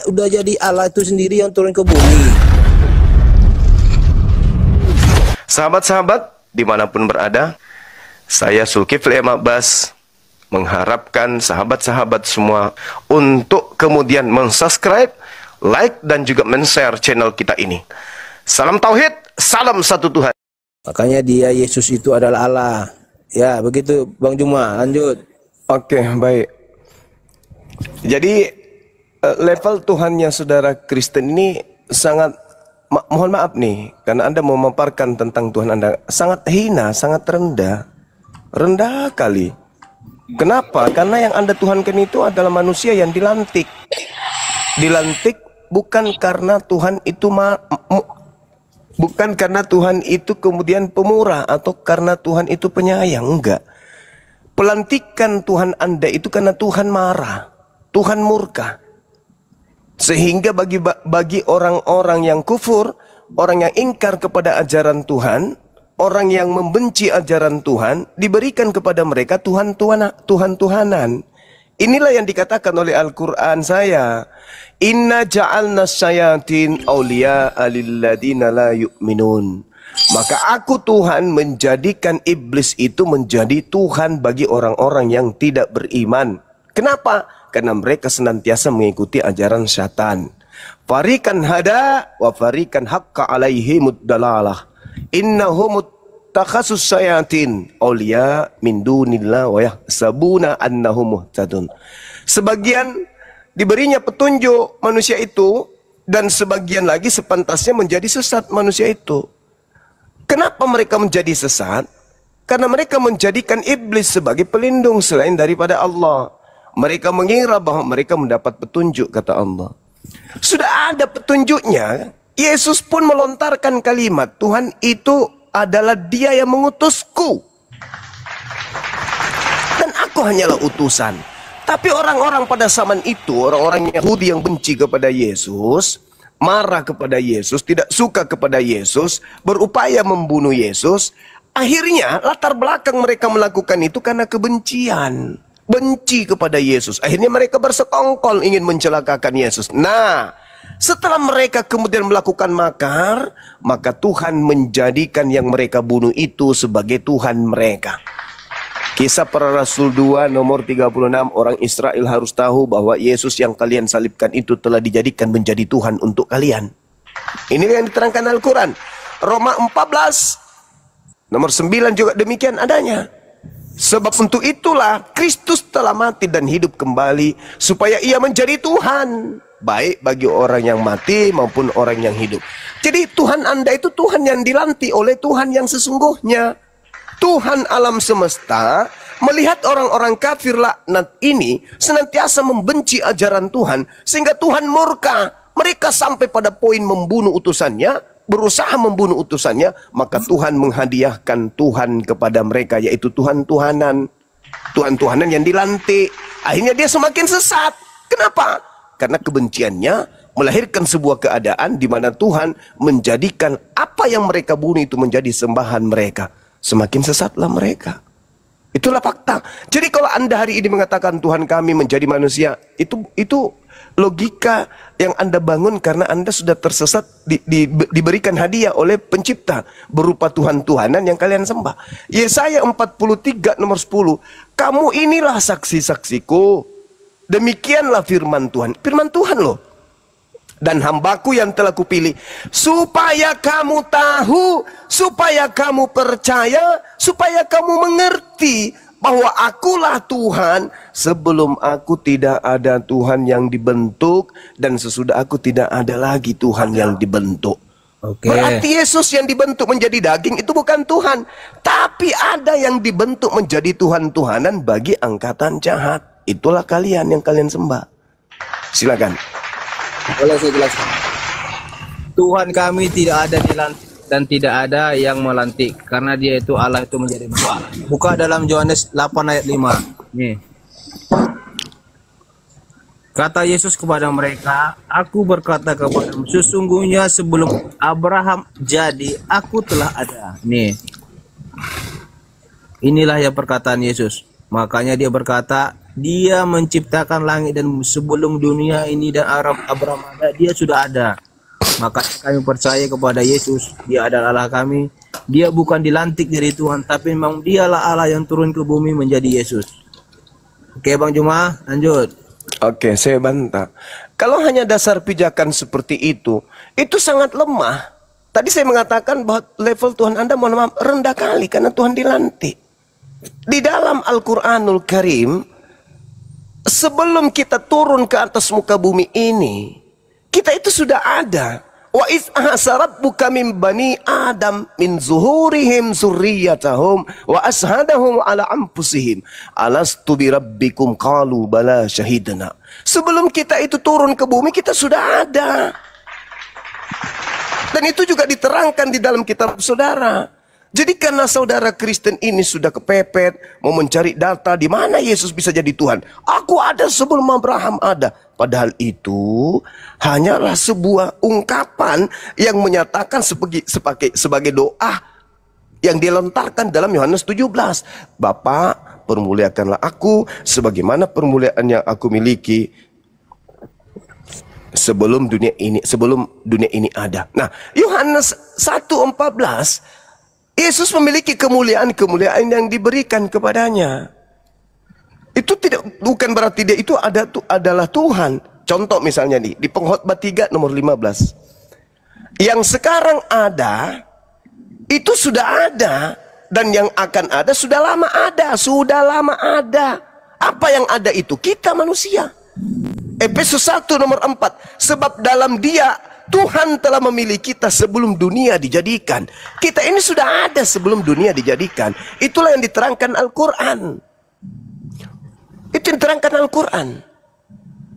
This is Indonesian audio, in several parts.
udah jadi Allah itu sendiri yang turun ke bumi. Sahabat-sahabat dimanapun berada, saya Zulkifli M. Abbas mengharapkan sahabat-sahabat semua untuk kemudian mensubscribe, like, dan juga men-share channel kita ini. Salam Tauhid, salam satu Tuhan. Makanya dia, Yesus itu adalah Allah. Ya, begitu Bang Juma, lanjut. Oke, baik. Jadi level Tuhannya saudara Kristen ini sangat, mohon maaf nih, karena Anda mau memaparkan tentang Tuhan Anda sangat hina, sangat rendah. Rendah kali. Kenapa? Karena yang Anda tuhankan itu adalah manusia yang dilantik. Dilantik bukan karena Tuhan itu bukan karena Tuhan itu kemudian pemurah atau karena Tuhan itu penyayang, enggak. Pelantikan Tuhan Anda itu karena Tuhan marah, Tuhan murka. Sehingga bagi orang-orang yang kufur, orang yang ingkar kepada ajaran Tuhan, orang yang membenci ajaran Tuhan, diberikan kepada mereka Tuhan-Tuhanan. Inilah yang dikatakan oleh Al-Quran saya. Inna ja'alna syayatin awliya'a lilladina la yu'minun. Maka aku Tuhan menjadikan iblis itu menjadi Tuhan bagi orang-orang yang tidak beriman. Kenapa? Karena mereka senantiasa mengikuti ajaran syaitan. Farikan hada wa farikan haqqa alaihimud dalalah. Innahum takhasus syayatin awliya min dunillah wa yahsabuna annahum muhtadun. Sebagian diberinya petunjuk manusia itu, dan sebagian lagi sepantasnya menjadi sesat manusia itu. Kenapa mereka menjadi sesat? Karena mereka menjadikan iblis sebagai pelindung selain daripada Allah. Mereka mengira bahwa mereka mendapat petunjuk, kata Allah. Sudah ada petunjuknya. Yesus pun melontarkan kalimat, Tuhan itu adalah Dia yang mengutusku, dan aku hanyalah utusan. Tapi orang-orang pada zaman itu, orang-orang Yahudi yang benci kepada Yesus, marah kepada Yesus, tidak suka kepada Yesus, berupaya membunuh Yesus. Akhirnya latar belakang mereka melakukan itu karena kebencian, benci kepada Yesus. Akhirnya mereka bersekongkol ingin mencelakakan Yesus. Nah, setelah mereka kemudian melakukan makar, maka Tuhan menjadikan yang mereka bunuh itu sebagai Tuhan mereka. Kisah Para Rasul 2 nomor 36, orang Israel harus tahu bahwa Yesus yang kalian salibkan itu telah dijadikan menjadi Tuhan untuk kalian. Ini yang diterangkan Al-Quran. Roma 14 nomor 9 juga demikian adanya. Sebab untuk itulah Kristus telah mati dan hidup kembali, supaya Ia menjadi Tuhan, baik bagi orang yang mati maupun orang yang hidup. Jadi Tuhan Anda itu Tuhan yang dilantik oleh Tuhan yang sesungguhnya. Tuhan alam semesta melihat orang-orang kafir laknat ini senantiasa membenci ajaran Tuhan, sehingga Tuhan murka. Mereka sampai pada poin membunuh utusannya, berusaha membunuh utusannya, maka Tuhan menghadiahkan Tuhan kepada mereka, yaitu Tuhan-Tuhanan. Tuhan-Tuhanan yang dilantik. Akhirnya dia semakin sesat. Kenapa? Karena kebenciannya melahirkan sebuah keadaan di mana Tuhan menjadikan apa yang mereka bunuh itu menjadi sembahan mereka. Semakin sesatlah mereka. Itulah fakta. Jadi kalau Anda hari ini mengatakan Tuhan kami menjadi manusia, itu logika yang Anda bangun karena Anda sudah tersesat, diberikan hadiah oleh pencipta berupa Tuhan-Tuhanan yang kalian sembah. Yesaya 43 nomor 10, kamu inilah saksi-saksiku. Demikianlah firman Tuhan. Firman Tuhan loh. Dan hambaku yang telah kupilih, supaya kamu tahu, supaya kamu percaya, supaya kamu mengerti bahwa akulah Tuhan. Sebelum aku tidak ada Tuhan yang dibentuk, dan sesudah aku tidak ada lagi Tuhan yang dibentuk. Berarti Yesus yang dibentuk menjadi daging itu bukan Tuhan, tapi ada yang dibentuk menjadi Tuhan-Tuhanan bagi angkatan jahat. Itulah kalian yang kalian sembah. Silakan. Boleh saya jelaskan. Tuhan kami tidak ada dilantik dan tidak ada yang melantik, karena Dia itu Allah itu menjadi Allah. Buka dalam Yohanes 8 ayat 5. Nih. Kata Yesus kepada mereka, aku berkata kepadamu, sesungguhnya sebelum Abraham jadi, aku telah ada. Nih. Inilah yang perkataan Yesus. Makanya Dia berkata, Dia menciptakan langit dan bumi. Sebelum dunia ini dan Abraham ada, dia sudah ada. Maka kami percaya kepada Yesus. Dia adalah Allah kami. Dia bukan dilantik dari Tuhan, tapi memang dialah Allah yang turun ke bumi menjadi Yesus. Oke Bang Juma, lanjut. Oke, saya bantah. Kalau hanya dasar pijakan seperti itu sangat lemah. Tadi saya mengatakan bahwa level Tuhan Anda mohon maaf rendah kali karena Tuhan dilantik. Di dalam Al-Quranul Karim, sebelum kita turun ke atas muka bumi ini, kita itu sudah ada. Wa iz ahasa rabbuka min bani Adam min zuhurihim zurriyatahum wa ashadahum ala anfusihim alastu bi rabbikum qalu bala syahidna. Sebelum kita itu turun ke bumi kita sudah ada. Dan itu juga diterangkan di dalam kitab saudara. Jadi karena saudara Kristen ini sudah kepepet, mau mencari data di mana Yesus bisa jadi Tuhan. Aku ada sebelum Abraham ada. Padahal itu hanyalah sebuah ungkapan yang menyatakan sebagai doa yang dilontarkan dalam Yohanes 17. Bapa, permuliakanlah aku sebagaimana permuliaan yang aku miliki sebelum dunia ini ada. Nah, Yohanes 1:14, Yesus memiliki kemuliaan yang diberikan kepadanya. Itu bukan berarti dia itu adalah Tuhan. Contoh misalnya nih, di Pengkhotbah 3 nomor 15. Yang sekarang ada, itu sudah ada. Dan yang akan ada, sudah lama ada. Apa yang ada itu? Kita manusia. Efesus 1 nomor 4. Sebab dalam dia Tuhan telah memilih kita sebelum dunia dijadikan. Kita ini sudah ada sebelum dunia dijadikan. Itulah yang diterangkan Al-Quran. Itu yang diterangkan Al-Quran.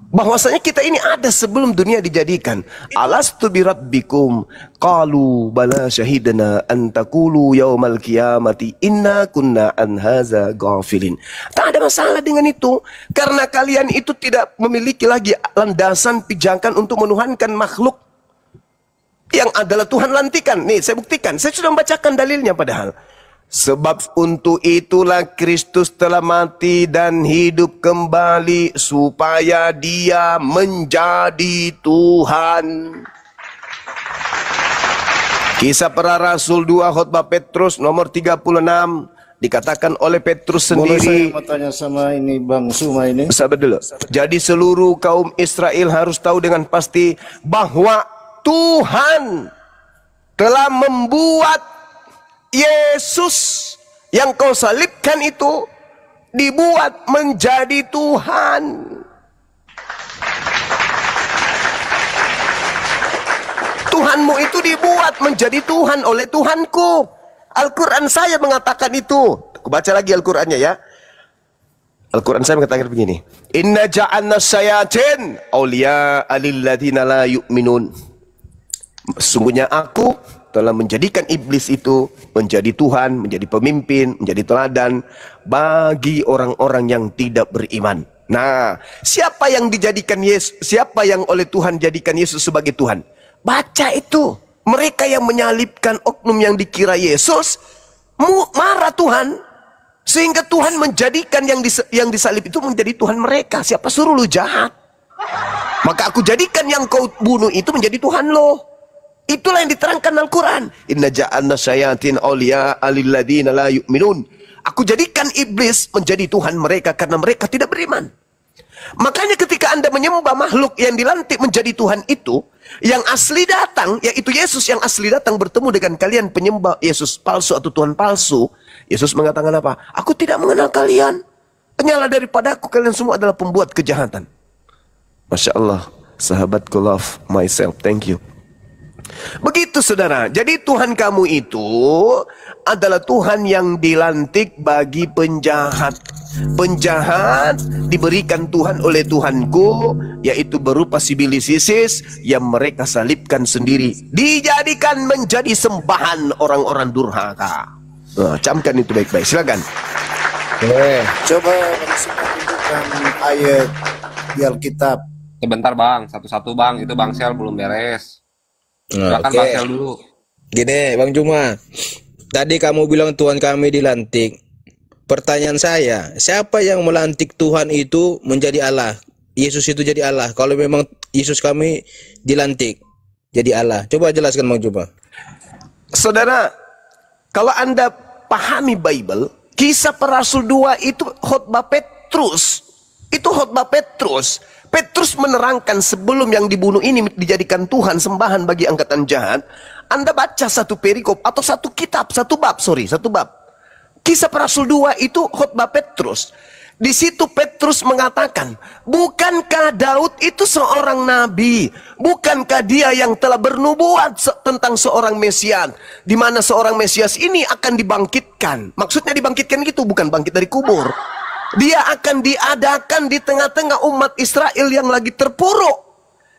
Bahwasanya kita ini ada sebelum dunia dijadikan. Alastu birabbikum qalu bala syahidana an taqulu yaumal qiyamati inna kunna an hadza ghafilin. Tak ada masalah dengan itu karena kalian itu tidak memiliki lagi landasan pijakan untuk menuhankan makhluk yang adalah Tuhan lantikan. Nih saya buktikan, saya sudah membacakan dalilnya padahal. Sebab untuk itulah Kristus telah mati dan hidup kembali supaya dia menjadi Tuhan. Kisah Para Rasul 2 khotbah Petrus nomor 36 dikatakan oleh Petrus sendiri. Boleh saya mau tanya sama ini Bang Suma ini? Sabar dulu. Jadi seluruh kaum Israel harus tahu dengan pasti bahwa Tuhan telah membuat Yesus yang kau salibkan itu dibuat menjadi Tuhan. Tuhanmu itu dibuat menjadi Tuhan oleh Tuhanku. Al-Quran saya mengatakan itu. Aku baca lagi Al-Qurannya ya. Al-Quran saya mengatakan begini. Inna ja'alna syayatin awliya alilladina la yu'minun. Sesungguhnya aku telah menjadikan iblis itu menjadi Tuhan, menjadi pemimpin, menjadi teladan bagi orang-orang yang tidak beriman. Nah, siapa yang dijadikan Yesus, siapa yang oleh Tuhan jadikan Yesus sebagai Tuhan? Baca itu. Mereka yang menyalibkan oknum yang dikira Yesus, marah Tuhan. Sehingga Tuhan menjadikan yang disalib itu menjadi Tuhan mereka. Siapa suruh lu jahat? Maka aku jadikan yang kau bunuh itu menjadi Tuhan lo. Itulah yang diterangkan Al-Quran. Inna ja'alna syayatin awliya alilladina la yu'minun. Aku jadikan iblis menjadi Tuhan mereka karena mereka tidak beriman. Makanya ketika Anda menyembah makhluk yang dilantik menjadi Tuhan itu, yang asli datang, yaitu Yesus yang asli datang bertemu dengan kalian penyembah Yesus palsu atau Tuhan palsu. Yesus mengatakan apa? Aku tidak mengenal kalian. Penyalah daripadaku, kalian semua adalah pembuat kejahatan. Masya Allah, sahabatku, love myself, thank you. Begitu saudara. Jadi Tuhan kamu itu adalah Tuhan yang dilantik bagi penjahat. Penjahat diberikan Tuhan oleh Tuhanku, yaitu berupa Sibilis Isis yang mereka salibkan sendiri, dijadikan menjadi sembahan orang-orang durhaka. Nah, camkan itu baik-baik. Silakan. Coba tunjukkan ayat di Alkitab. Sebentar Bang, satu-satu Bang, itu Bang Sel belum beres. Silakan Oke. Bang Sel dulu. Gini Bang Juma, tadi kamu bilang Tuhan kami dilantik. Pertanyaan saya, siapa yang melantik Tuhan itu menjadi Allah? Yesus itu jadi Allah. Kalau memang Yesus kami dilantik jadi Allah. Coba jelaskan Bang coba. Saudara, kalau Anda pahami Bible, Kisah Para Rasul 2 itu khotbah Petrus. Itu khotbah Petrus. Petrus menerangkan sebelum yang dibunuh ini dijadikan Tuhan sembahan bagi angkatan jahat. Anda baca satu perikop atau satu kitab, satu bab. Kisah Para Rasul 2 itu khotbah Petrus. Di situ Petrus mengatakan, bukankah Daud itu seorang nabi? Bukankah dia yang telah bernubuat tentang seorang Mesias, di mana seorang Mesias ini akan dibangkitkan? Maksudnya dibangkitkan gitu, bukan bangkit dari kubur. Dia akan diadakan di tengah-tengah umat Israel yang lagi terpuruk,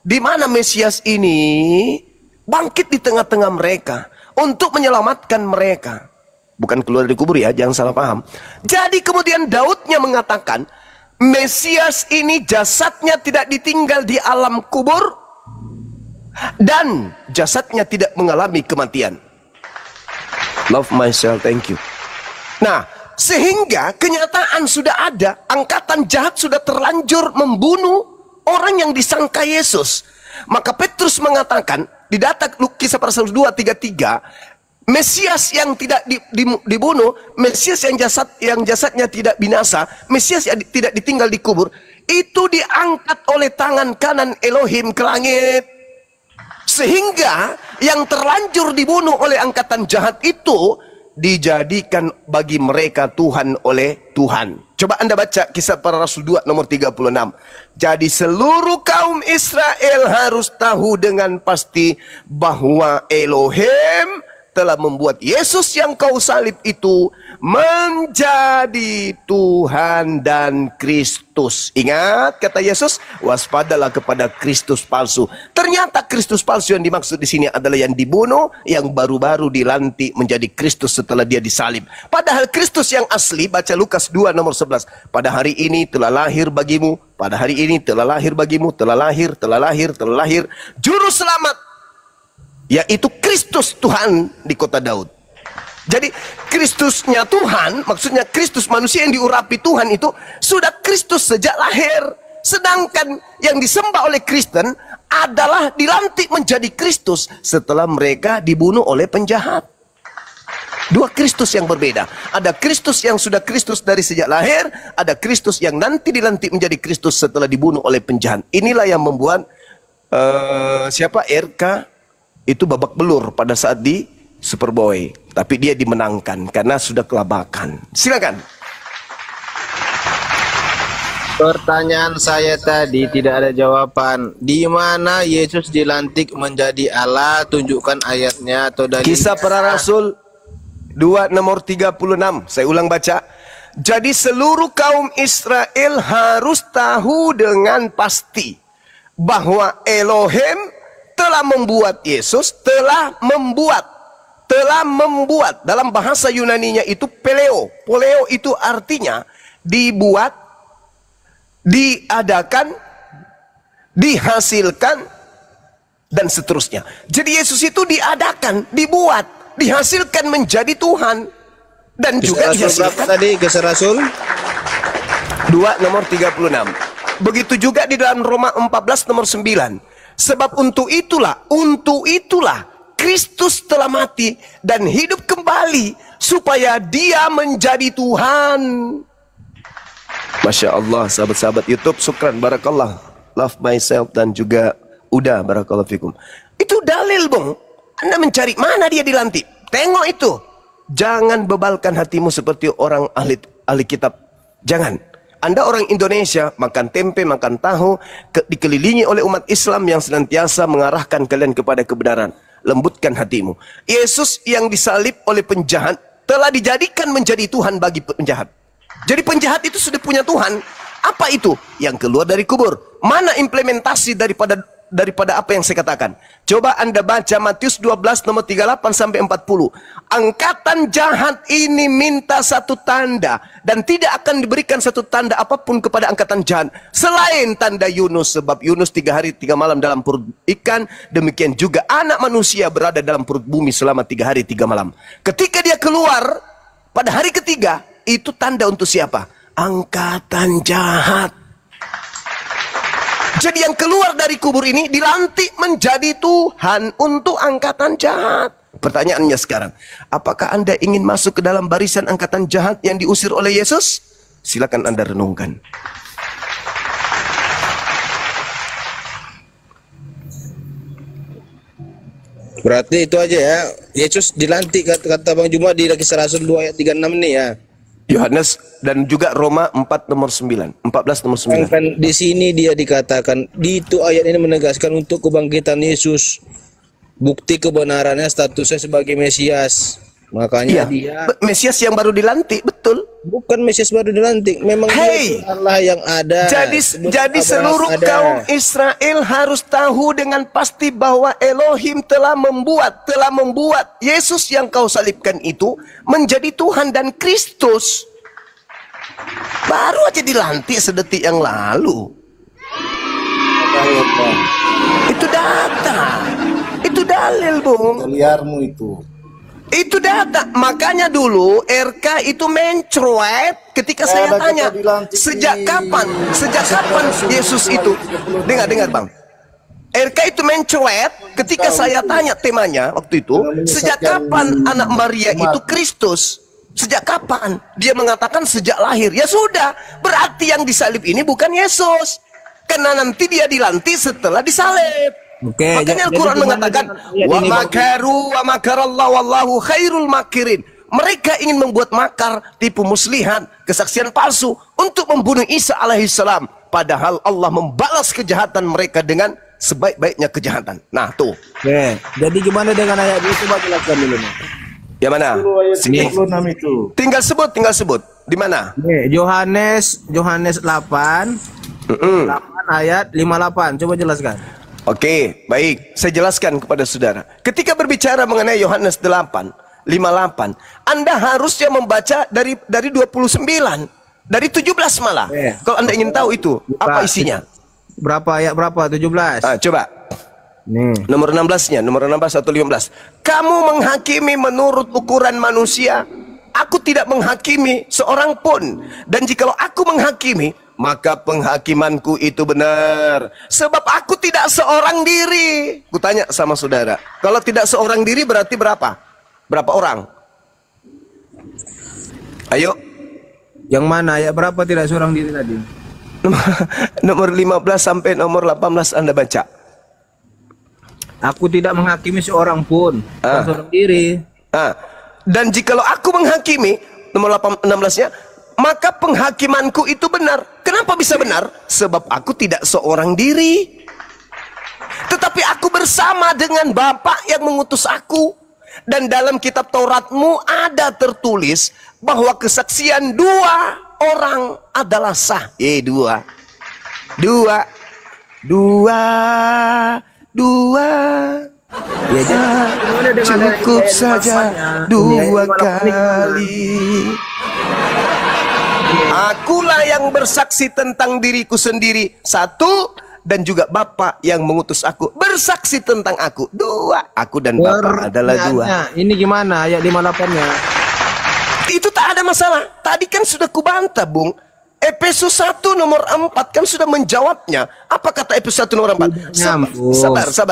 di mana Mesias ini bangkit di tengah-tengah mereka untuk menyelamatkan mereka. Bukan keluar dari kubur ya, jangan salah paham. Jadi kemudian Daudnya mengatakan, Mesias ini jasadnya tidak ditinggal di alam kubur, dan jasadnya tidak mengalami kematian. Love myself, thank you. Nah, sehingga kenyataan sudah ada, angkatan jahat sudah terlanjur membunuh orang yang disangka Yesus. Maka Petrus mengatakan, di data Kisah Para Rasul 2:33, Mesias yang tidak dibunuh, Mesias yang jasadnya tidak binasa, Mesias yang tidak ditinggal di kubur, itu diangkat oleh tangan kanan Elohim ke langit. Sehingga yang terlanjur dibunuh oleh angkatan jahat itu dijadikan bagi mereka Tuhan oleh Tuhan. Coba Anda baca Kisah Para Rasul 2 nomor 36. Jadi seluruh kaum Israel harus tahu dengan pasti bahwa Elohim telah membuat Yesus yang kau salib itu menjadi Tuhan dan Kristus. Ingat kata Yesus, waspadalah kepada Kristus palsu. Ternyata Kristus palsu yang dimaksud di sini adalah yang dibunuh, yang baru-baru dilantik menjadi Kristus setelah dia disalib. Padahal Kristus yang asli, baca Lukas 2 nomor 11. Pada hari ini telah lahir bagimu, pada hari ini telah lahir bagimu, telah lahir, juru selamat, yaitu Kristus Tuhan di kota Daud. Jadi Kristusnya Tuhan, maksudnya Kristus manusia yang diurapi Tuhan itu sudah Kristus sejak lahir. Sedangkan yang disembah oleh Kristen adalah dilantik menjadi Kristus setelah mereka dibunuh oleh penjahat. Dua Kristus yang berbeda. Ada Kristus yang sudah Kristus dari sejak lahir, ada Kristus yang nanti dilantik menjadi Kristus setelah dibunuh oleh penjahat. Inilah yang membuat RK itu babak belur pada saat di Superboy, tapi dia dimenangkan karena sudah kelabakan. Silakan. Pertanyaan saya tadi tidak ada jawaban. Di mana Yesus dilantik menjadi Allah? Tunjukkan ayatnya atau dalilnya. Kisah Para Rasul 2 nomor 36. Saya ulang baca. Jadi seluruh kaum Israel harus tahu dengan pasti bahwa Elohim telah membuat Yesus, telah membuat dalam bahasa Yunaninya itu peleo. Peleo itu artinya dibuat, diadakan, dihasilkan, dan seterusnya. Jadi Yesus itu diadakan, dibuat, dihasilkan menjadi Tuhan, dan juga dihasilkan. Tadi Kisah Rasul 2 nomor 36. Begitu juga di dalam Roma 14 nomor 9. Sebab untuk itulah Kristus telah mati dan hidup kembali supaya dia menjadi Tuhan. Masya Allah, sahabat-sahabat YouTube, syukran, barakallah, love myself, dan juga udah, barakallah fikum. Itu dalil, Bung. Anda mencari mana dia dilantik. Tengok itu. Jangan bebalkan hatimu seperti orang ahli kitab. Jangan. Anda orang Indonesia, makan tempe, makan tahu, dikelilingi oleh umat Islam yang senantiasa mengarahkan kalian kepada kebenaran. Lembutkan hatimu. Yesus yang disalib oleh penjahat telah dijadikan menjadi Tuhan bagi penjahat. Jadi penjahat itu sudah punya Tuhan. Apa itu? Yang keluar dari kubur. Mana implementasi daripada apa yang saya katakan? Coba Anda baca Matius 12 nomor 38 sampai 40. Angkatan jahat ini minta satu tanda, dan tidak akan diberikan satu tanda apapun kepada angkatan jahat selain tanda Yunus, sebab Yunus 3 hari 3 malam dalam perut ikan, demikian juga anak manusia berada dalam perut bumi selama 3 hari 3 malam. Ketika dia keluar pada hari ketiga, itu tanda untuk siapa? Angkatan jahat. Jadi yang keluar dari kubur ini dilantik menjadi Tuhan untuk angkatan jahat. Pertanyaannya sekarang, apakah Anda ingin masuk ke dalam barisan angkatan jahat yang diusir oleh Yesus? Silakan Anda renungkan. Berarti itu aja ya. Yesus dilantik kata Bang Juma di Kisah Rasul 2 ayat 36 nih ya. Yohanes dan juga Roma 4 nomor 9, 14 nomor 9. Kan di sini dia dikatakan, di itu ayat ini menegaskan untuk kebangkitan Yesus. Bukti kebenarannya statusnya sebagai Mesias. Makanya dia Mesias yang baru dilantik, betul. bukan Mesias baru dilantik, memang Hey! dia Allah yang ada. Jadi Abraham seluruh ada. kaum Israel harus tahu dengan pasti bahwa Elohim telah membuat Yesus yang kau salibkan itu menjadi Tuhan dan Kristus. Baru aja dilantik sedetik yang lalu. Ayat, Bang. Itu data. Itu dalil, Bung. Liarmu itu. Itu data. Makanya dulu RK itu mencruet ketika saya Ada tanya, kita dilantik sejak di- kapan Yesus itu? Dengar Bang. RK itu mencruet ketika saya tanya temanya waktu itu, sejak kapan anak Maria itu Kristus? Sejak kapan? Dia mengatakan sejak lahir. Ya sudah, berarti yang disalib ini bukan Yesus. Karena nanti dia dilantik setelah disalib. Oke, Makanya jadi Al-Quran gimana mengatakan dengan ayat wa ini, Bang? makaru wa makarallahu wallahu khairul makirin. Mereka ingin membuat makar, tipu muslihat, kesaksian palsu untuk membunuh Isa alaihissalam. Padahal Allah membalas kejahatan mereka dengan sebaik-baiknya kejahatan. Nah tuh. Oke, jadi gimana dengan ayat itu? Coba jelaskan dulu nih. Yang mana? Ayat Sini. 36 itu. Tinggal sebut. Di mana? Nih, Yohanes 8 ayat 58. Coba jelaskan. Oke, baik. Saya jelaskan kepada saudara. Ketika berbicara mengenai Yohanes 8:58, Anda harusnya membaca dari 29, dari 17 malah. Kalau Anda ingin tahu itu, apa isinya? Berapa ayat berapa? 17. Coba. Nih. Nomor 16-nya, nomor 16 atau 15. Kamu menghakimi menurut ukuran manusia. Aku tidak menghakimi seorang pun. Dan jikalau aku menghakimi, maka penghakimanku itu benar. Sebab aku tidak seorang diri. Kutanya sama saudara, kalau tidak seorang diri berarti berapa? Berapa orang? Ayo. Yang mana ayat berapa tidak seorang diri tadi? Nomor 15 sampai nomor 18 Anda baca. Aku tidak menghakimi seorang pun, bukan seorang diri. Dan jikalau aku menghakimi, nomor 16-nya, maka penghakimanku itu benar. Kenapa bisa benar? Sebab aku tidak seorang diri, tetapi aku bersama dengan Bapa yang mengutus aku. Dan dalam kitab Tauratmu ada tertulis bahwa kesaksian 2 orang adalah sah. Dua. Ya, jadi Cukup saja 2 kali. Akulah yang bersaksi tentang diriku sendiri, 1, dan juga Bapa yang mengutus aku bersaksi tentang aku, 2. Aku dan Bapa adalah 2. Ini gimana ayat 58-nya? Itu tak ada masalah. Tadi kan sudah kubantah, Bung. Efesus 1 nomor 4 kan sudah menjawabnya. Apa kata Efesus 1 nomor 4?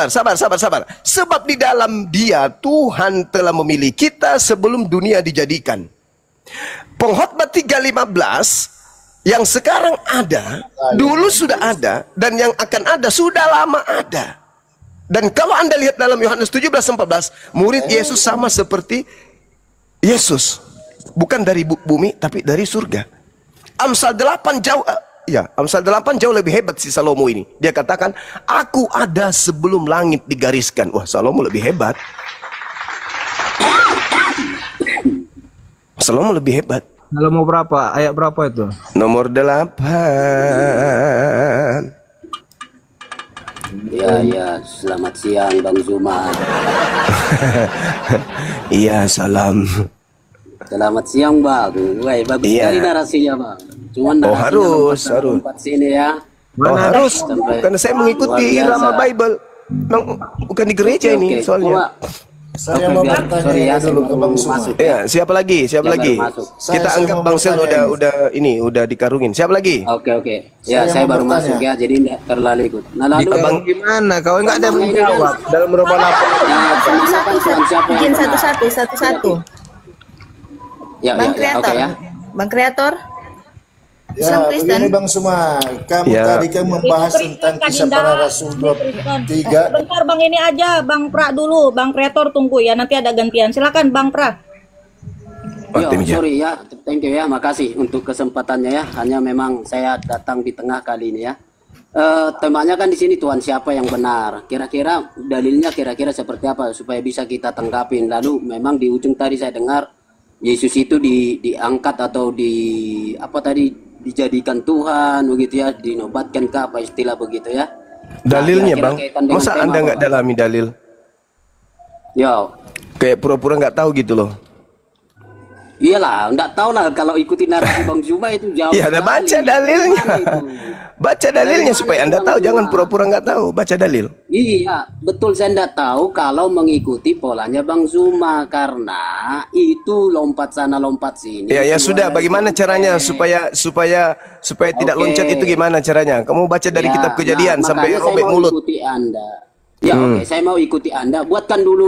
Sabar. Sebab di dalam Dia Tuhan telah memilih kita sebelum dunia dijadikan. Pengkhotbah 3:15 yang sekarang ada, dulu sudah ada, dan yang akan ada sudah lama ada. Dan kalau Anda lihat dalam Yohanes 17:14, murid Yesus sama seperti Yesus, bukan dari bumi tapi dari surga. Amsal 8 jauh lebih hebat si Salomo ini. Dia katakan, aku ada sebelum langit digariskan. Wah, Salomo lebih hebat. Salomo lebih hebat. Kalau mau berapa? Ayat berapa itu? Nomor 8. Ya, selamat siang Bang Zuma. Iya, salam. Selamat siang Bang. Wah, bagus sekali narasinya Bang. Cuman harus. Sini ya. Harus. Karena saya mengikuti irama Bible. Bukan di gereja ini soalnya. Saya Oke, mau biar bertanya sorry ya, dulu saya ke baru Bang Suma. masuk. Ya, siapa lagi? Siapa Ya, lagi? baru masuk. Kita Saya anggap mau Bang Sel bertanya udah dikarungin. Siapa lagi? Oke. Ya, Saya saya mau baru bertanya. masuk ya, jadi tidak terlalu ikut. Nah, lalu Bang gimana? Kau nggak ada Bang, ini menjawab dalam beberapa laporan. nah, semuanya kan Tuhan siapa yang Izin benar. satu-satu. Ya, Bang ya, oke Kreator. ya. Bang Kreator. Ya, Islam Kristen. begini Bang Suma, kamu Ya. tadi kan membahas tentang kisah para rasul 23. Bentar Bang, ini aja Bang Pra dulu, Bang Kreator tunggu ya, nanti ada gantian. Silakan Bang Pra. Yo, sorry ya, thank you ya, makasih untuk kesempatannya ya. Hanya memang saya datang di tengah kali ini ya. Temanya kan di sini Tuhan siapa yang benar. Kira-kira dalilnya kira-kira seperti apa supaya bisa kita tanggapin. Lalu memang di ujung tadi saya dengar Yesus itu diangkat atau dijadikan Tuhan begitu ya, dinobatkan ke apa istilah begitu ya. Dalilnya, kira-kira Bang. kaitan dengan Masa tema Anda apa, nggak Bang? dalami dalil? Yo, Kayak pura-pura nggak tahu gitu loh. iyalah, enggak tahu lah kalau ikuti narasi Bang Zuma itu jauh. Ya, Anda baca sekali. dalilnya. Gimana itu? Baca dalilnya Dari supaya mana Anda itu, tahu. Bang Jangan Zuma? pura-pura nggak tahu. Baca dalil. Iya, betul saya enggak tahu kalau mengikuti polanya Bang Zuma karena itu lompat sana lompat sini. Ya, ya keluar sudah. dari Bagaimana caranya konteks. supaya tidak Oke. loncat itu gimana caranya? Kamu baca dari Ya, kitab Kejadian nah, sampai makanya saya robek mau mulut. ikuti Anda. Ya, oke, saya mau ikuti Anda. Buatkan dulu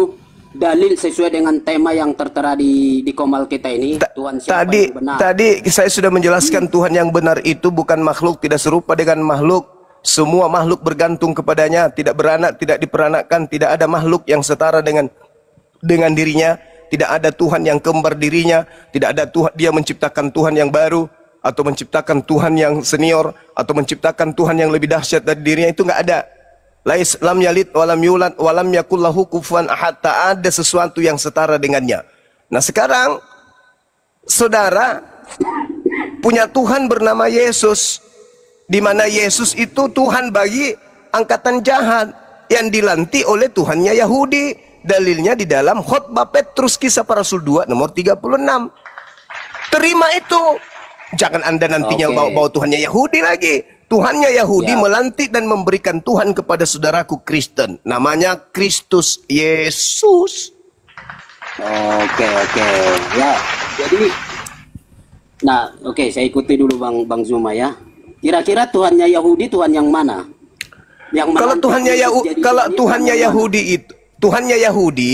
dalil sesuai dengan tema yang tertera di komal kita ini. Tuhan siapa Tadi yang benar. tadi saya sudah menjelaskan Tuhan yang benar itu bukan makhluk, tidak serupa dengan makhluk. Semua makhluk bergantung kepadanya, tidak beranak, tidak diperanakkan, tidak ada makhluk yang setara dengan dirinya, tidak ada Tuhan yang kembar dirinya, tidak ada Tuhan dia menciptakan Tuhan yang baru atau menciptakan Tuhan yang senior atau menciptakan Tuhan yang lebih dahsyat dari dirinya, itu enggak ada. Lam yalid walam yulad walam yakul lahu kufuwan ahad. Tak ada sesuatu yang setara dengannya. Nah, sekarang saudara punya Tuhan bernama Yesus, di mana Yesus itu Tuhan bagi angkatan jahat yang dilantik oleh Tuhannya Yahudi. Dalilnya di dalam khotbah Petrus kisah para Rasul 2 nomor 36. Terima itu. Jangan Anda nantinya Oke. bawa Tuhannya Yahudi lagi. Tuhannya Yahudi Ya. melantik dan memberikan Tuhan kepada saudaraku Kristen. Namanya Kristus Yesus. Oke. Ya, jadi nah, oke, saya ikuti dulu Bang Zuma ya. Kira-kira Tuhannya Yahudi Tuhan yang mana? Yang Kalau melantik Tuhannya Yesus Yahudi, jadi kalau Tuhan Tuhannya yang mana? Yahudi itu, Tuhannya Yahudi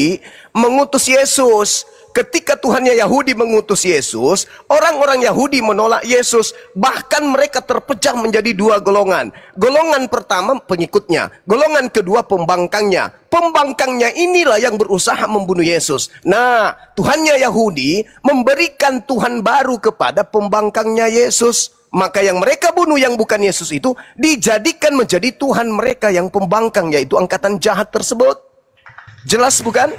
mengutus Yesus. Ketika Tuhannya Yahudi mengutus Yesus, orang-orang Yahudi menolak Yesus. Bahkan mereka terpecah menjadi dua golongan. Golongan pertama pengikutnya, golongan kedua pembangkangnya. Pembangkangnya inilah yang berusaha membunuh Yesus. Nah, Tuhannya Yahudi memberikan Tuhan baru kepada pembangkangnya Yesus. Maka yang mereka bunuh yang bukan Yesus itu dijadikan menjadi Tuhan mereka yang pembangkang, yaitu angkatan jahat tersebut. Jelas bukan?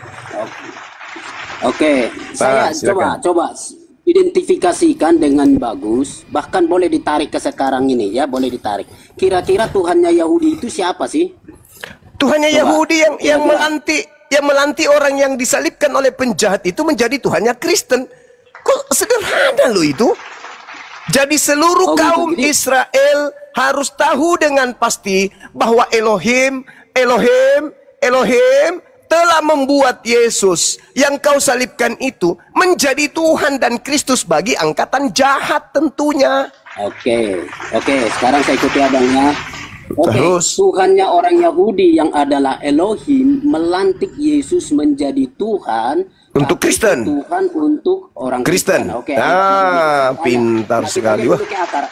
Oke, saya silakan. coba identifikasikan dengan bagus, bahkan boleh ditarik ke sekarang ini ya, boleh ditarik. Kira-kira Tuhannya Yahudi itu siapa sih? Tuhannya Coba. Yahudi yang Kira-kira. melantik orang yang disalibkan oleh penjahat itu menjadi Tuhannya Kristen. Kok sederhana loh itu? Jadi seluruh Oh, gitu. kaum Jadi- Israel harus tahu dengan pasti bahwa Elohim telah membuat Yesus yang kau salibkan itu menjadi Tuhan dan Kristus bagi angkatan jahat tentunya. Oke, sekarang saya ikuti abangnya. Oke, Terus. Tuhannya orang Yahudi yang adalah Elohim melantik Yesus menjadi Tuhan Untuk tapi Kristen. Tuhan untuk orang Kristen. Oke. Pintar Nah, kita sekali. masuk ke akar.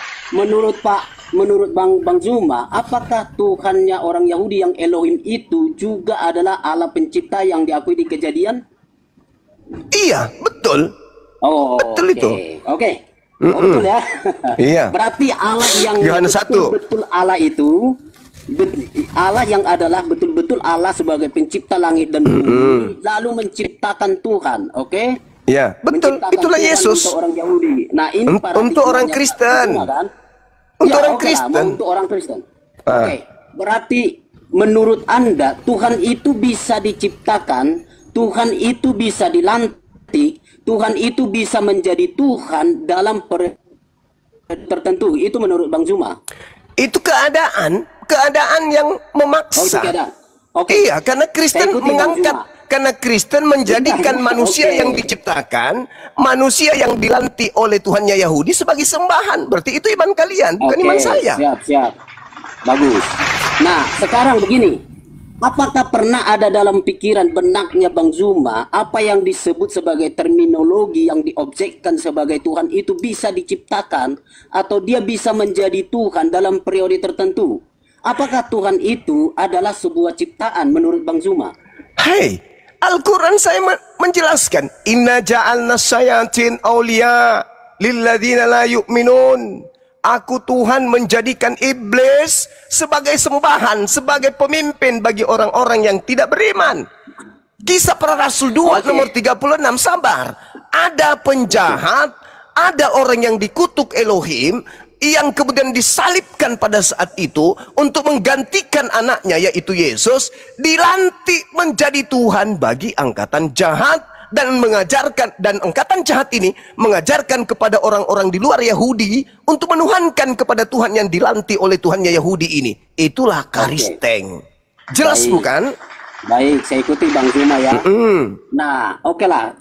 Menurut Bang Zuma, apakah Tuhannya orang Yahudi yang Elohim itu juga adalah Allah pencipta yang diakui di Kejadian? Iya, betul. Oh, Betul oke. itu. Oke. Oh, betul ya. Iya. Berarti Allah yang Yohanes 1. betul Allah itu Allah yang adalah betul-betul Allah sebagai pencipta langit dan bumi lalu menciptakan Tuhan, oke? Ya, betul. Menciptakan Itulah Tuhan Yesus. untuk orang Yahudi. Nah, ini para Untuk orang pikirannya Kristen. Bang Zuma, kan? Untuk Ya, orang oke lah, Kristen. untuk orang Kristen. Ah. Oke, berarti menurut Anda Tuhan itu bisa diciptakan, Tuhan itu bisa dilantik, Tuhan itu bisa menjadi Tuhan dalam tertentu. Itu menurut Bang Zuma. Itu keadaan yang Oh, itu memaksa. keadaan. Oke. Iya, karena Kristen Saya ikuti Bang Zuma. Karena Kristen menjadikan manusia yang diciptakan, manusia yang dilantik oleh Tuhannya Yahudi sebagai sembahan. Berarti itu iman kalian, bukan iman saya. Siap. Bagus. Nah, sekarang begini. Apakah pernah ada dalam pikiran benaknya Bang Zuma apa yang disebut sebagai terminologi yang diobjekkan sebagai Tuhan itu bisa diciptakan atau dia bisa menjadi Tuhan dalam periode tertentu? Apakah Tuhan itu adalah sebuah ciptaan menurut Bang Zuma? Hai, Al-Quran saya menjelaskan, Inna ja'alna syayatin awliya lilladzina la yu'minun. Aku Tuhan menjadikan iblis sebagai sembahan, sebagai pemimpin bagi orang-orang yang tidak beriman. Kisah Para Rasul 2 nomor 36, sabar. Ada penjahat, ada orang yang dikutuk Elohim, yang kemudian disalibkan pada saat itu untuk menggantikan anaknya yaitu Yesus, dilantik menjadi Tuhan bagi angkatan jahat. Dan mengajarkan, dan angkatan jahat ini mengajarkan kepada orang-orang di luar Yahudi untuk menuhankan kepada Tuhan yang dilantik oleh Tuhannya Yahudi ini. Itulah Karisteng. Jelas bukan? Baik, saya ikuti Bang Zuma ya. Nah, oke lah.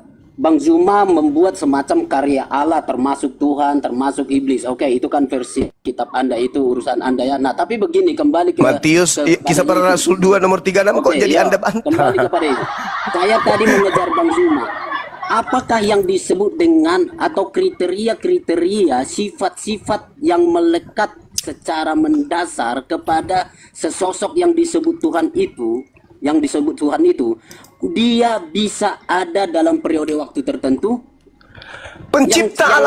Bang Zuma membuat semacam karya Allah termasuk Tuhan, termasuk iblis. Oke, itu kan versi kitab Anda, itu urusan Anda ya. Nah, tapi begini, kembali ke Matius, Kisah Para Rasul 2 nomor 36 kok jadi Anda bantah. Kembali kepada itu. Saya tadi mengejar Bang Zuma. Apakah yang disebut dengan atau kriteria-kriteria sifat-sifat yang melekat secara mendasar kepada sesosok yang disebut Tuhan itu, dia bisa ada dalam periode waktu tertentu? Pencipta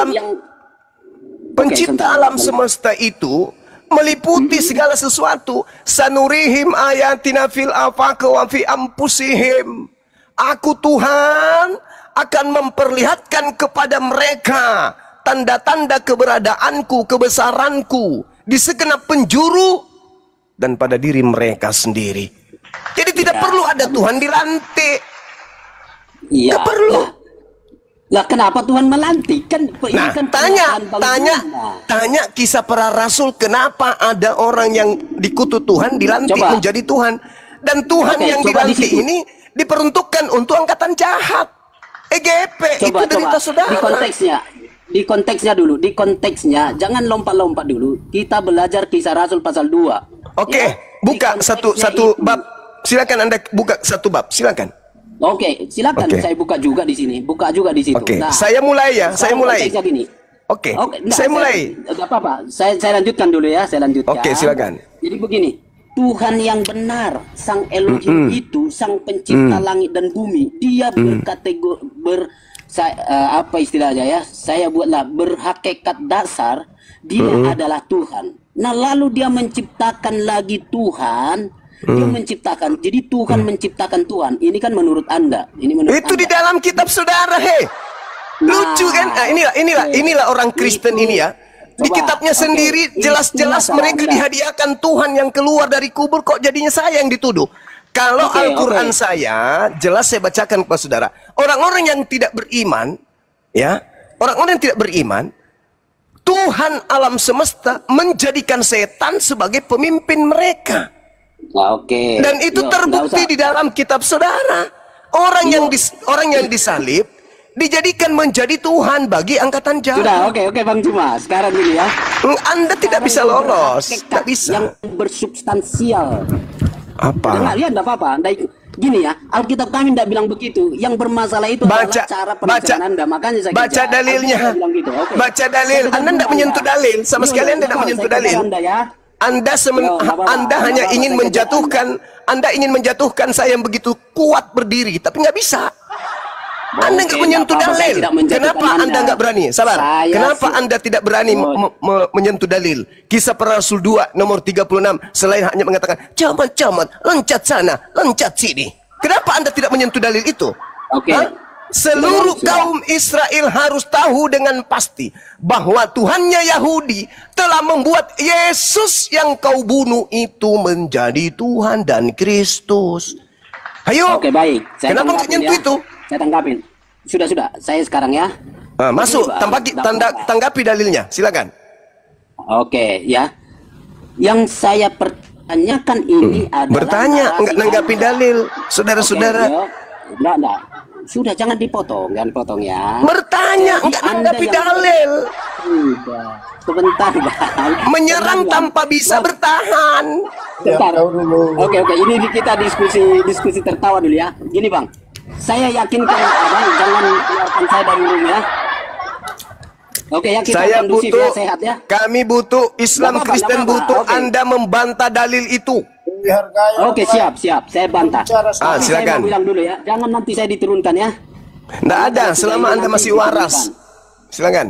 alam semesta itu meliputi segala sesuatu. Sanurihim ayatina fil afaq wa fi anfusihim. Aku Tuhan akan memperlihatkan kepada mereka tanda-tanda keberadaanku, kebesaranku di segenap penjuru dan pada diri mereka sendiri. Jadi tidak perlu ada Tuhan dilantik. Iya. Tidak perlu. Lah kenapa Tuhan melantik? Nah, tanya Kisah Para Rasul, kenapa ada orang yang dikutuk Tuhan dilantik menjadi Tuhan, dan Tuhan yang dilantik ini diperuntukkan untuk angkatan jahat. EGP itu derita saudara. Di konteksnya jangan lompat-lompat dulu. Kita belajar Kisah Rasul pasal 2. Oke, ya? Buka satu bab. Silakan Anda buka satu bab, silakan. Oke, silakan. Saya buka juga di sini. Buka juga di situ. Oke, nah, saya mulai ya. Saya mulai. Oke, nah, saya mulai. Tidak apa-apa. Saya lanjutkan dulu ya. Saya lanjutkan. Oke, silakan. Jadi begini. Tuhan yang benar, Sang Elohim itu, Sang Pencipta langit dan bumi, dia berkategori apa istilahnya ya? Saya buatlah berhakikat dasar dia adalah Tuhan. Nah, lalu dia menciptakan lagi Tuhan. Dia menciptakan. Jadi Tuhan menciptakan Tuhan. Ini kan menurut Anda. Ini menurut itu Anda. Di dalam kitab saudara, lucu kan? Nah, inilah orang Kristen ini ya. Di kitabnya sendiri jelas-jelas mereka dihadiahkan Tuhan yang keluar dari kubur, kok jadinya saya yang dituduh. Kalau Al-Quran saya jelas saya bacakan kepada saudara. Orang-orang yang tidak beriman, ya, orang-orang yang tidak beriman, Tuhan alam semesta menjadikan setan sebagai pemimpin mereka. Dan itu terbukti di dalam kitab saudara. Orang yang disalib dijadikan menjadi Tuhan bagi angkatan jahat. Sudah, oke Bang Zuma. Sekarang ini ya. Anda tidak bisa lolos, tidak bisa. Yang bersubstansial. Apa? Enggak apa-apa. Gini ya, Alkitab kami tidak bilang begitu. Yang bermasalah itu adalah cara perencanaan Anda. Makanya saya baca dalilnya. Gitu. Baca dalil. Anda tidak menyentuh dalil. Sama sekali Anda tidak menyentuh dalil. Anda hanya ingin menjatuhkan. Anda ingin menjatuhkan saya yang begitu kuat berdiri, tapi nggak bisa. Anda nggak menyentuh dalil. Kenapa Anda nggak berani? Sabar. Kenapa Anda tidak berani menyentuh dalil? Kisah Para Rasul 2 nomor 36. Selain hanya mengatakan camat-camat, loncat sana, loncat sini. Kenapa Anda tidak menyentuh dalil itu? Seluruh kaum Israel harus tahu dengan pasti bahwa Tuhannya Yahudi telah membuat Yesus yang kau bunuh itu menjadi Tuhan dan Kristus. Ayo. Oke, baik. Kenapa nggak nyentuh itu? Saya tanggapin. Sudah. Saya sekarang ya. Masuk. Tanggapi dalilnya. Silakan. Oke, ya. Yang saya pertanyakan ini adalah bertanya, nggak nanggapi dalil, saudara-saudara. Enggak. Sudah, jangan dipotong ya. Bertanya, enggak menanggapi dalil. Sudah. Sebentar, Bang. Menyerang tanpa bisa bertahan. Sebentar. tahu dulu. Oke. Ini kita diskusi tertawa dulu ya. Gini, Bang. Saya yakinkan Abang jangan keluarkan saya dari room ya. Oke ya, kita Saya kondusif butuh, ya, sehat ya. kami butuh, Islam Nggak apa-apa, Kristen nggak apa-apa. butuh Oke. Anda membantah dalil itu. Dihargai. Oke, siap. Saya bantah. Bicara sama- Tapi silakan. Saya mau bilang dulu ya, jangan nanti saya diturunkan ya. Nggak ada, selama Anda Nanti masih waras. diturunkan. Silakan.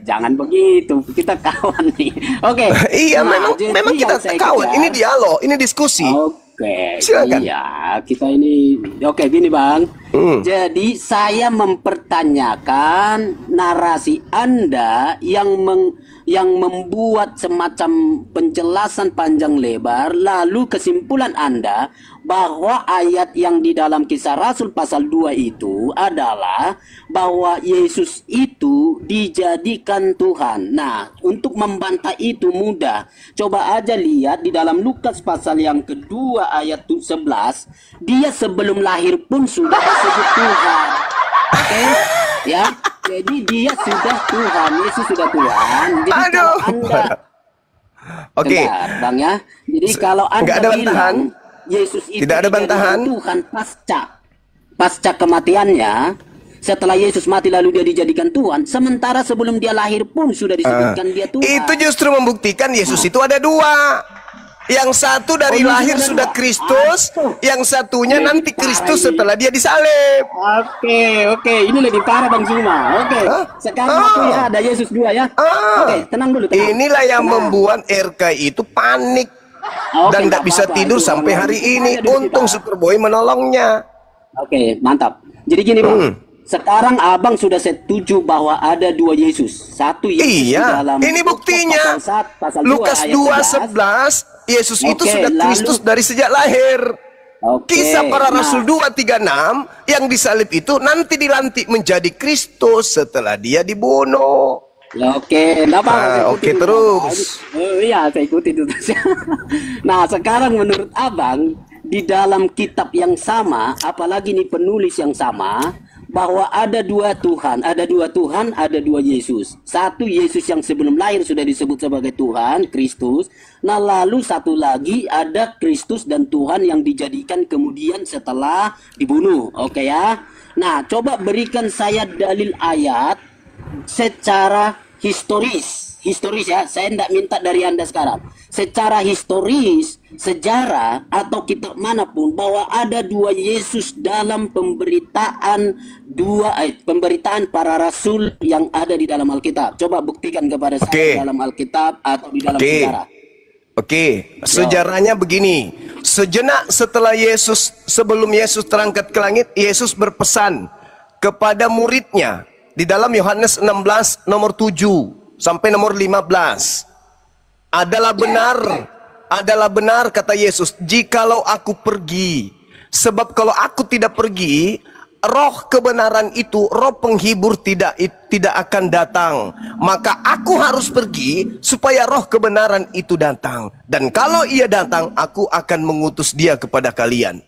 Jangan begitu, kita kawan nih. Oke. Iya, Nah, memang jadi kita yang saya kawan. kejar- Ini dialog, ini diskusi. Oke, Silakan. iya kita ini. Oke, gini Bang. Jadi saya mempertanyakan narasi Anda yang membuat semacam penjelasan panjang lebar, lalu kesimpulan Anda bahwa ayat yang di dalam Kisah Rasul pasal 2 itu adalah bahwa Yesus itu dijadikan Tuhan. Nah, untuk membantah itu mudah. Coba aja lihat di dalam Lukas pasal yang kedua ayat 11, dia sebelum lahir pun sudah disebut Tuhan. Oke, ya. Jadi dia sudah Tuhan, Yesus sudah Tuhan. Jadi kalau Anda Oke. Bentar, Bang ya. Jadi kalau Anda Nggak ada bantahan? bilang Yesus itu Tidak ada bantahan? Tuhan pasca kematiannya, setelah Yesus mati lalu dia dijadikan Tuhan, sementara sebelum dia lahir pun sudah disebutkan dia Tuhan. Itu justru membuktikan Yesus itu ada dua. Yang satu dari Oh, lahir ada sudah dua. Kristus, yang satunya nanti Kristus setelah dia disalib. Oke, ini lebih parah Bang Zuma. Oke, sekarang aku ya ada Yesus 2 ya. Oke, tenang dulu. Tenang. Inilah yang Tenang. membuat RKI itu panik Oke, dan tidak nggak bisa apa-apa, tidur itu sampai memang hari ini. ada di Untung kita. Superboy menolongnya. Oke, mantap. Jadi gini Bang, sekarang Abang sudah setuju bahwa ada 2 Yesus. Satu Yesus di Iya, dalam ini buktinya. pasal 2 Lukas ayat 2:11, Yesus itu Oke, sudah lalu- Kristus dari sejak lahir. Oke, Kisah para nah. Rasul 2:36 yang disalib itu nanti dilantik menjadi Kristus setelah dia dibunuh. Oke, enggak apa-apa, saya Oke, ikutin. terus. Iya, saya ikutin itu. Nah, sekarang menurut Abang, di dalam kitab yang sama, apalagi nih penulis yang sama, bahwa ada 2 Tuhan, ada 2 Yesus. Satu Yesus yang sebelum lahir sudah disebut sebagai Tuhan, Kristus. Nah, lalu satu lagi ada Kristus dan Tuhan yang dijadikan kemudian setelah dibunuh. Oke ya. Nah, coba berikan saya dalil ayat secara historis ya, saya tidak minta dari Anda sekarang. Secara historis, sejarah atau kitab manapun bahwa ada 2 Yesus dalam pemberitaan para rasul yang ada di dalam Alkitab. Coba buktikan kepada saya dalam Alkitab atau di dalam sejarah. Oke, sejarahnya begini. Sejenak setelah sebelum Yesus terangkat ke langit, Yesus berpesan kepada muridnya di dalam Yohanes 16 nomor 7 sampai nomor 15. Adalah benar kata Yesus, jikalau aku pergi. Sebab kalau aku tidak pergi, roh kebenaran itu, roh penghibur tidak akan datang. Maka aku harus pergi supaya roh kebenaran itu datang. Dan kalau ia datang, aku akan mengutus dia kepada kalian.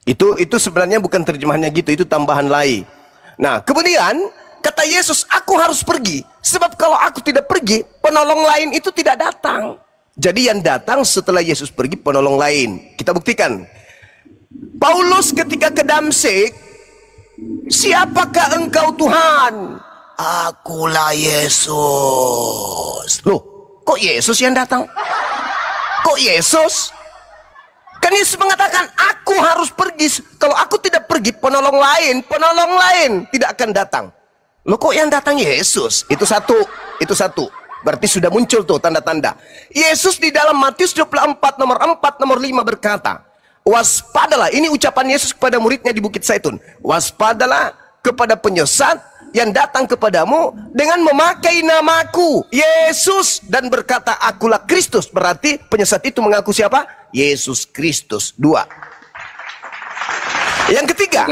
Itu sebenarnya bukan terjemahannya gitu, itu tambahan lain. Nah, kemudian kata Yesus, aku harus pergi. Sebab kalau aku tidak pergi, penolong lain itu tidak datang. Jadi yang datang setelah Yesus pergi, penolong lain. Kita buktikan. Paulus ketika ke Damsyik, siapakah engkau Tuhan? Akulah Yesus. Loh, kok Yesus yang datang? Kok Yesus? Kan Yesus mengatakan, aku harus pergi. Kalau aku tidak pergi, penolong lain tidak akan datang. Loh, kok yang datang Yesus? Itu satu. Berarti sudah muncul tuh tanda-tanda. Yesus di dalam Matius 24 nomor 4 nomor 5 berkata, waspadalah, ini ucapan Yesus kepada muridnya di Bukit Zaitun. Waspadalah kepada penyesat yang datang kepadamu dengan memakai namaku, Yesus, dan berkata, akulah Kristus. Berarti penyesat itu mengaku siapa? Yesus Kristus. 2. Yang ketiga,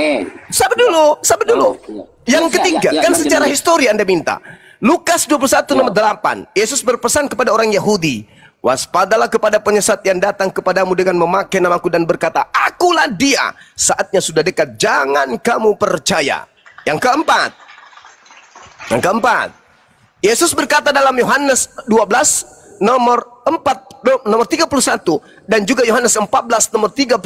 sabar dulu. Yang ketiga, kan secara histori Anda minta. Lukas 21 nomor 8, Yesus berpesan kepada orang Yahudi, Waspadalah kepada penyesat yang datang kepadamu dengan memakai namaku dan berkata, akulah dia. Saatnya sudah dekat, jangan kamu percaya. Yang keempat, Yesus berkata dalam Yohanes 12 nomor 31 dan juga Yohanes 14 nomor 30.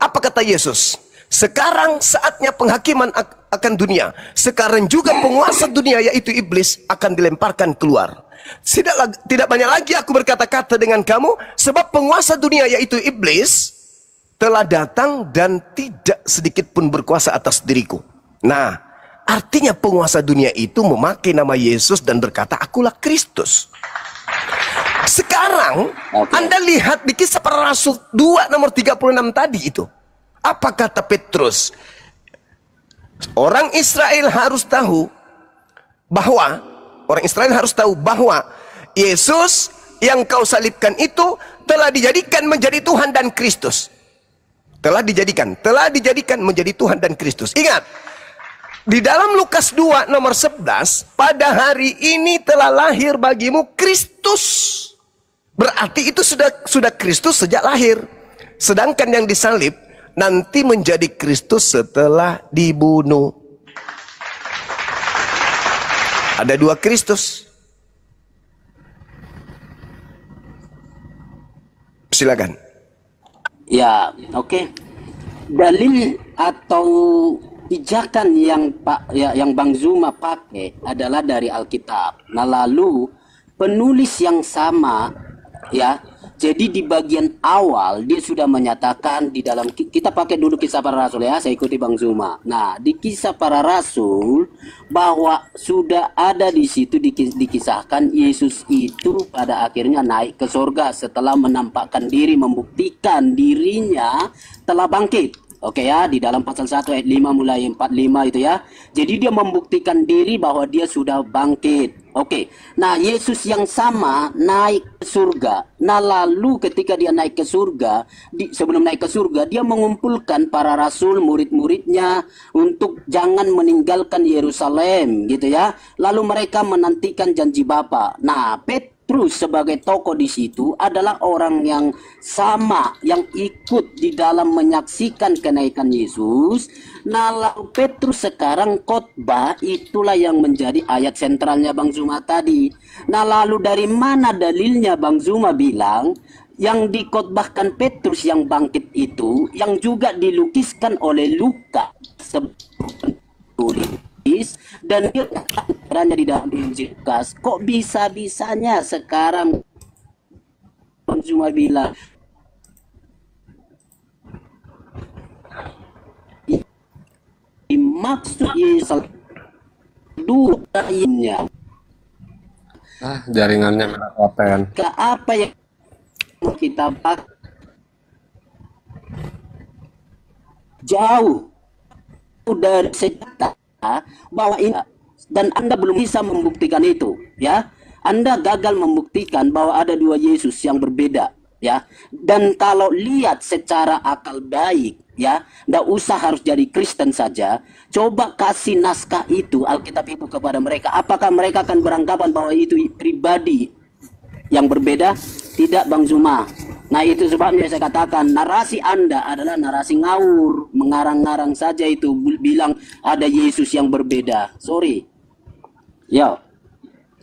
Apa kata Yesus? Sekarang saatnya penghakiman akan dunia. Sekarang juga penguasa dunia yaitu iblis akan dilemparkan keluar. Tidak banyak lagi aku berkata-kata dengan kamu, sebab penguasa dunia yaitu iblis telah datang dan tidak sedikit pun berkuasa atas diriku. Nah, artinya penguasa dunia itu memakai nama Yesus dan berkata, akulah Kristus. Sekarang Anda lihat di Kisah Para Rasul 2 nomor 36 tadi itu. Apa kata Petrus? Orang Israel harus tahu bahwa Yesus yang kau salibkan itu telah dijadikan menjadi Tuhan dan Kristus. Telah dijadikan menjadi Tuhan dan Kristus. Ingat, di dalam Lukas 2 nomor 11, pada hari ini telah lahir bagimu Kristus. Berarti itu sudah Kristus sejak lahir. Sedangkan yang disalib nanti menjadi Kristus setelah dibunuh. Ada dua Kristus. Silakan. Ya, oke. Dalil atau pijakan yang Bang Zuma pakai adalah dari Alkitab. Nah, lalu penulis yang sama, ya. Jadi di bagian awal dia sudah menyatakan di dalam, kita pakai dulu Kisah Para Rasul ya, saya ikuti Bang Zuma. Nah, di Kisah Para Rasul bahwa sudah ada di situ dikisahkan Yesus itu pada akhirnya naik ke surga setelah menampakkan diri, membuktikan dirinya telah bangkit. Oke ya, di dalam pasal 1 ayat 5 mulai 45 itu ya. Jadi dia membuktikan diri bahwa dia sudah bangkit. Oke. Nah, Yesus yang sama naik ke surga. Nah, lalu ketika dia naik ke surga, sebelum naik ke surga, dia mengumpulkan para rasul, murid-muridnya untuk jangan meninggalkan Yerusalem gitu ya. Lalu mereka menantikan janji Bapa. Nah, Petrus sebagai tokoh di situ adalah orang yang sama yang ikut di dalam menyaksikan kenaikan Yesus. Nah, lalu Petrus sekarang khotbah, itulah yang menjadi ayat sentralnya Bang Zuma tadi. Nah, lalu dari mana dalilnya Bang Zuma bilang yang dikhotbahkan Petrus yang bangkit itu yang juga dilukiskan oleh Lukas dan dia perannya di dalam Injil Lukas. Kok bisa-bisanya sekarang Bang Zuma bilang maksud Yesus dua lainnya. Jaringannya melepoten. Ke apa yang kita pakai jauh dari sejarah bahwa ini, dan Anda belum bisa membuktikan itu ya. Anda gagal membuktikan bahwa ada dua Yesus yang berbeda ya. Dan kalau lihat secara akal baik ya, nggak usah harus jadi Kristen saja. Coba kasih naskah itu, Alkitab itu kepada mereka. Apakah mereka akan beranggapan bahwa itu pribadi yang berbeda? Tidak, Bang Zuma. Nah, itu sebabnya saya katakan narasi Anda adalah narasi ngawur, mengarang-ngarang saja itu, bilang ada Yesus yang berbeda. Sorry. Ya.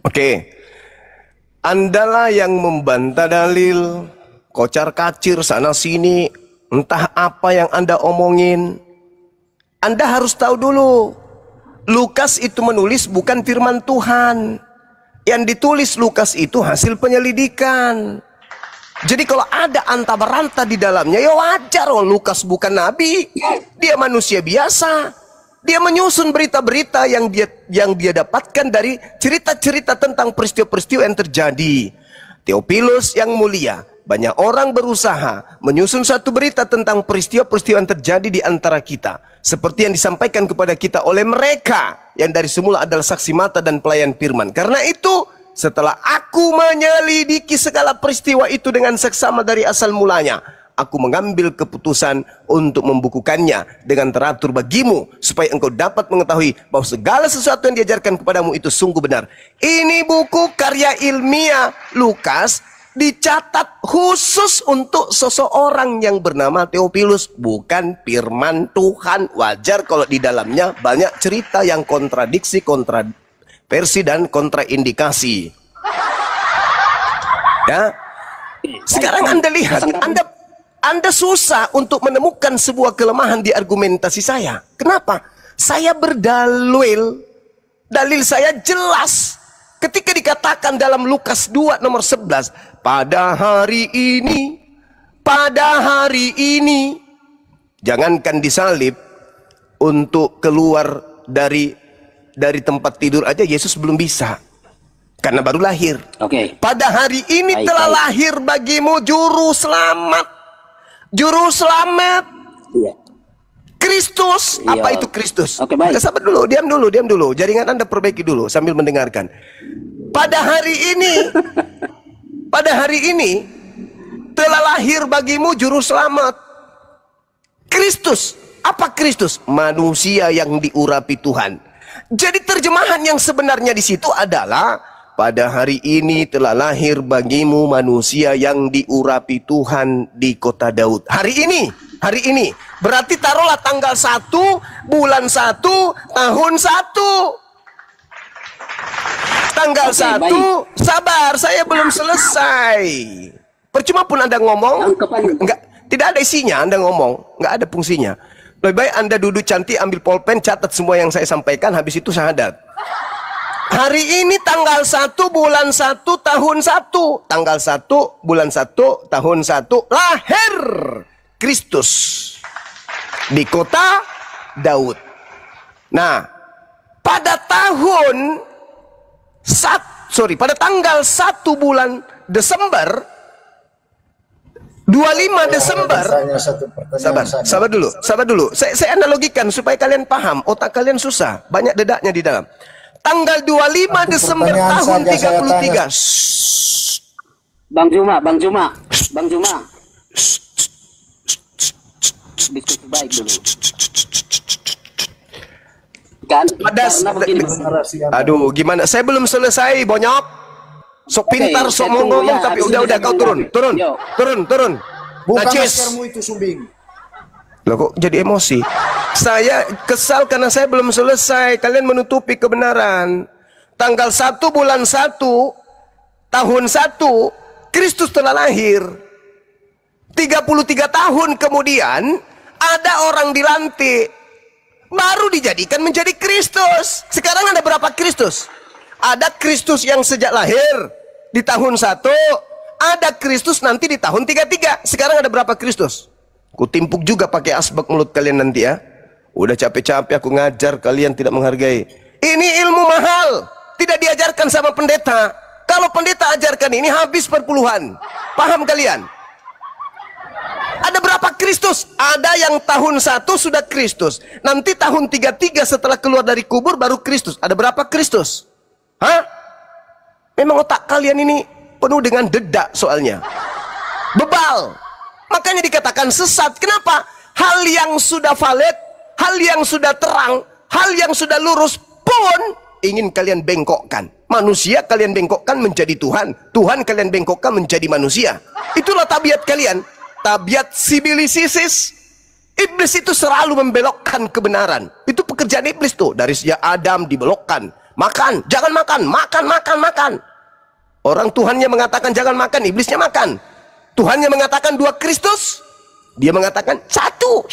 Oke. Andalah yang membantah dalil, kocar-kacir sana sini, entah apa yang Anda omongin. Anda harus tahu dulu, Lukas itu menulis bukan firman Tuhan. Yang ditulis Lukas itu hasil penyelidikan. Jadi kalau ada anta-beranta di dalamnya, ya wajar. Lukas bukan nabi, dia manusia biasa. Dia menyusun berita-berita yang dia dapatkan dari cerita-cerita tentang peristiwa-peristiwa yang terjadi. Theophilus yang mulia, banyak orang berusaha menyusun satu berita tentang peristiwa-peristiwa yang terjadi di antara kita. Seperti yang disampaikan kepada kita oleh mereka yang dari semula adalah saksi mata dan pelayan firman. Karena itu, setelah aku menyelidiki segala peristiwa itu dengan seksama dari asal mulanya, aku mengambil keputusan untuk membukukannya dengan teratur bagimu, supaya engkau dapat mengetahui bahwa segala sesuatu yang diajarkan kepadamu itu sungguh benar. Ini buku karya ilmiah Lukas dicatat khusus untuk seseorang yang bernama Theophilus, bukan firman Tuhan. Wajar kalau di dalamnya banyak cerita yang kontradiksi, kontraversi, dan kontraindikasi. Ya. Sekarang Anda lihat, Anda susah untuk menemukan sebuah kelemahan di argumentasi saya. Kenapa? Saya berdalil, dalil saya jelas. Ketika dikatakan dalam Lukas 2 nomor 11, pada hari ini, jangankan disalib, untuk keluar dari tempat tidur aja Yesus belum bisa, karena baru lahir. Oke. Pada hari ini telah lahir bagimu juru selamat. Juru selamat. Iya. Kristus. Iya. Apa itu Kristus? Oke, baik. Sabar dulu, diam dulu. Jaringan Anda perbaiki dulu sambil mendengarkan. Pada hari ini telah lahir bagimu juru selamat. Kristus. Apa Kristus? Manusia yang diurapi Tuhan. Jadi terjemahan yang sebenarnya di situ adalah pada hari ini telah lahir bagimu manusia yang diurapi Tuhan di kota Daud. Hari ini. Berarti taruhlah tanggal 1, bulan 1, tahun 1. Tanggal 1, sabar, saya belum selesai. Percuma pun Anda ngomong, tidak ada isinya. Anda ngomong, nggak ada fungsinya. Lebih baik Anda duduk cantik, ambil pulpen, catat semua yang saya sampaikan, habis itu syahadat. Hari ini tanggal 1, bulan 1, tahun 1. Tanggal 1, bulan 1, tahun 1, lahir Kristus di kota Daud. Nah, pada tanggal 1 bulan Desember, 25 Desember. Sabar dulu. Saya analogikan supaya kalian paham, otak kalian susah, banyak dedaknya di dalam. Tanggal 25 Desember tahun 33. Bang Juma. Diskusi baik dulu. Kan? Aduh, gimana? Saya belum selesai, bonyok. Sok pintar, sok mau ngomong, tapi udah kau turun. Bukan Najis. maskermu itu, Sumbing. Loh, kok jadi emosi? Saya kesal karena saya belum selesai. Kalian menutupi kebenaran. Tanggal 1 bulan 1 tahun 1 Kristus telah lahir. 33 tahun kemudian ada orang dilantik, baru dijadikan menjadi Kristus. Sekarang ada berapa Kristus? Ada Kristus yang sejak lahir di tahun 1, ada Kristus nanti di tahun 33. Sekarang ada berapa Kristus? Kutimpuk juga pakai asbak mulut kalian nanti ya. Udah capek-capek aku ngajar, kalian tidak menghargai. Ini ilmu mahal, tidak diajarkan sama pendeta. Kalau pendeta ajarkan ini habis perpuluhan. Paham kalian? Ada berapa Kristus? Ada yang tahun 1 sudah Kristus. Nanti tahun 33 setelah keluar dari kubur baru Kristus. Ada berapa Kristus? Hah? Memang otak kalian ini penuh dengan dedak soalnya. Bebal. Makanya dikatakan sesat. Kenapa? Hal yang sudah valid, hal yang sudah terang, hal yang sudah lurus pun ingin kalian bengkokkan. Manusia kalian bengkokkan menjadi Tuhan. Tuhan kalian bengkokkan menjadi manusia. Itulah tabiat kalian. Tabiat sibilisisis. Iblis itu selalu membelokkan kebenaran. Itu pekerjaan iblis tuh. Dari sejak Adam dibelokkan. Makan, jangan makan, makan. Orang Tuhannya mengatakan jangan makan, iblisnya makan. Tuhannya mengatakan 2 Kristus, dia mengatakan satu.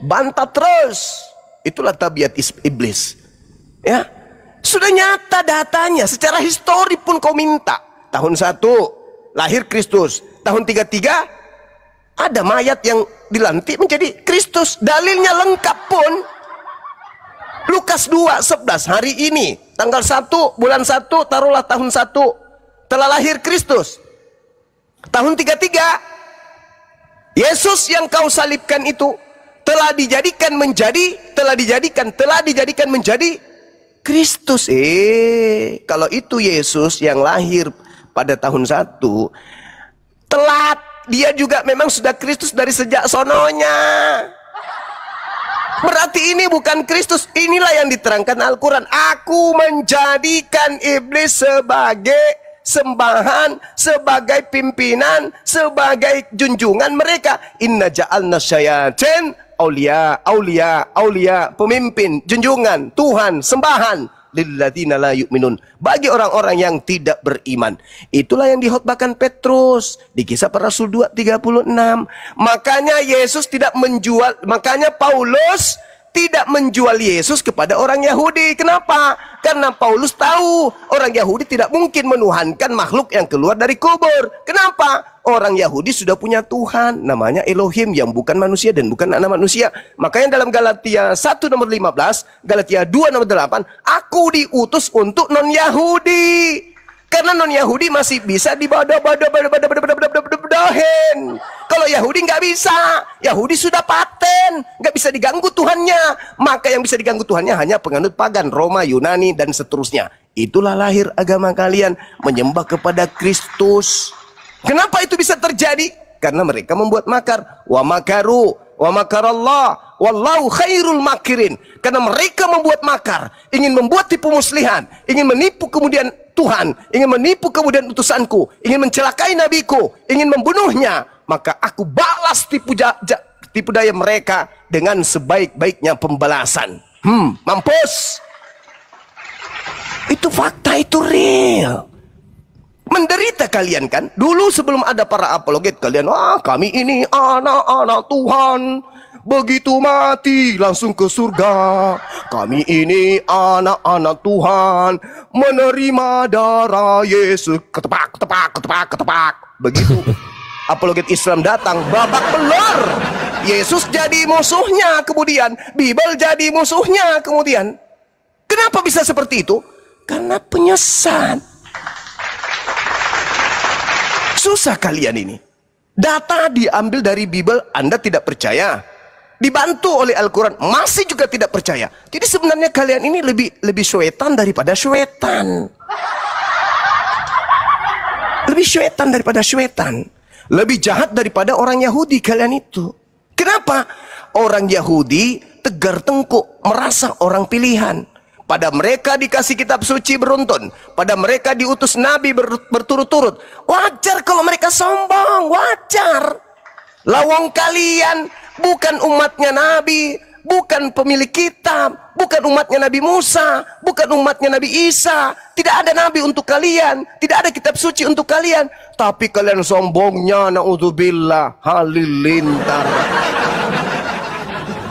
Bantah terus. Itulah tabiat iblis. Ya. Sudah nyata datanya, secara histori pun kau minta. Tahun 1 lahir Kristus, tahun 33 ada mayat yang dilantik menjadi Kristus. Dalilnya lengkap pun. Lukas 2:11, hari ini tanggal 1 bulan 1 taruhlah tahun 1 telah lahir Kristus. Tahun 33 Yesus yang kau salibkan itu telah dijadikan menjadi Kristus. Kalau itu Yesus yang lahir pada tahun 1 telat. Dia juga memang sudah Kristus dari sejak sononya. Berarti ini bukan Kristus. Inilah yang diterangkan Al-Quran. Aku menjadikan iblis sebagai sembahan, sebagai pimpinan, sebagai junjungan mereka. Inna ja'alna syayatin aulia, pemimpin, junjungan, Tuhan, sembahan lilladzina la yu'minun, bagi orang-orang yang tidak beriman. Itulah yang dikhotbahkan Petrus di Kisah Para Rasul 2:36. Makanya Yesus tidak menjual, makanya Paulus tidak menjual Yesus kepada orang Yahudi. Kenapa? Karena Paulus tahu orang Yahudi tidak mungkin menuhankan makhluk yang keluar dari kubur. Kenapa? Orang Yahudi sudah punya Tuhan, namanya Elohim, yang bukan manusia dan bukan anak manusia. Makanya dalam Galatia 1 nomor 15, Galatia 2 nomor 8, aku diutus untuk non-Yahudi. Karena non-Yahudi masih bisa dibodoh-bodohin. Kalau Yahudi nggak bisa. Yahudi sudah paten, nggak bisa diganggu Tuhannya. Maka yang bisa diganggu Tuhannya hanya penganut pagan, Roma, Yunani, dan seterusnya. Itulah lahir agama kalian, menyembah kepada Kristus. Kenapa itu bisa terjadi? Karena mereka membuat makar. Wa makaru, wa makarallah, wallahu khairul makirin. Karena mereka membuat makar, ingin membuat tipu muslihan, ingin menipu kemudian Tuhan, ingin menipu kemudian utusanku, ingin mencelakai nabiku, ingin membunuhnya. Maka aku balas tipu daya mereka dengan sebaik-baiknya pembalasan. Mampus. Itu fakta, itu real. Menderita kalian kan? Dulu sebelum ada para apologet, kalian, kami ini anak-anak Tuhan. Begitu mati langsung ke surga. Kami ini anak-anak Tuhan, menerima darah Yesus. Ketepak. Begitu apologet Islam datang, babak belur. Yesus jadi musuhnya kemudian, Bible jadi musuhnya kemudian. Kenapa bisa seperti itu? Karena penyesat. Susah kalian ini. Data diambil dari Bible, Anda tidak percaya. Dibantu oleh Al-Quran, masih juga tidak percaya. Jadi sebenarnya kalian ini lebih syaitan daripada syaitan. Lebih syaitan daripada syaitan. Lebih jahat daripada orang Yahudi kalian itu. Kenapa? Orang Yahudi tegar tengkuk, merasa orang pilihan. Pada mereka dikasih kitab suci beruntun. Pada mereka diutus nabi berturut-turut. Wajar kalau mereka sombong, wajar. Lawang kalian bukan umatnya Nabi, bukan pemilik kitab, bukan umatnya Nabi Musa, bukan umatnya Nabi Isa. Tidak ada nabi untuk kalian, tidak ada kitab suci untuk kalian. Tapi kalian sombongnya, na'udzubillah, halilintar.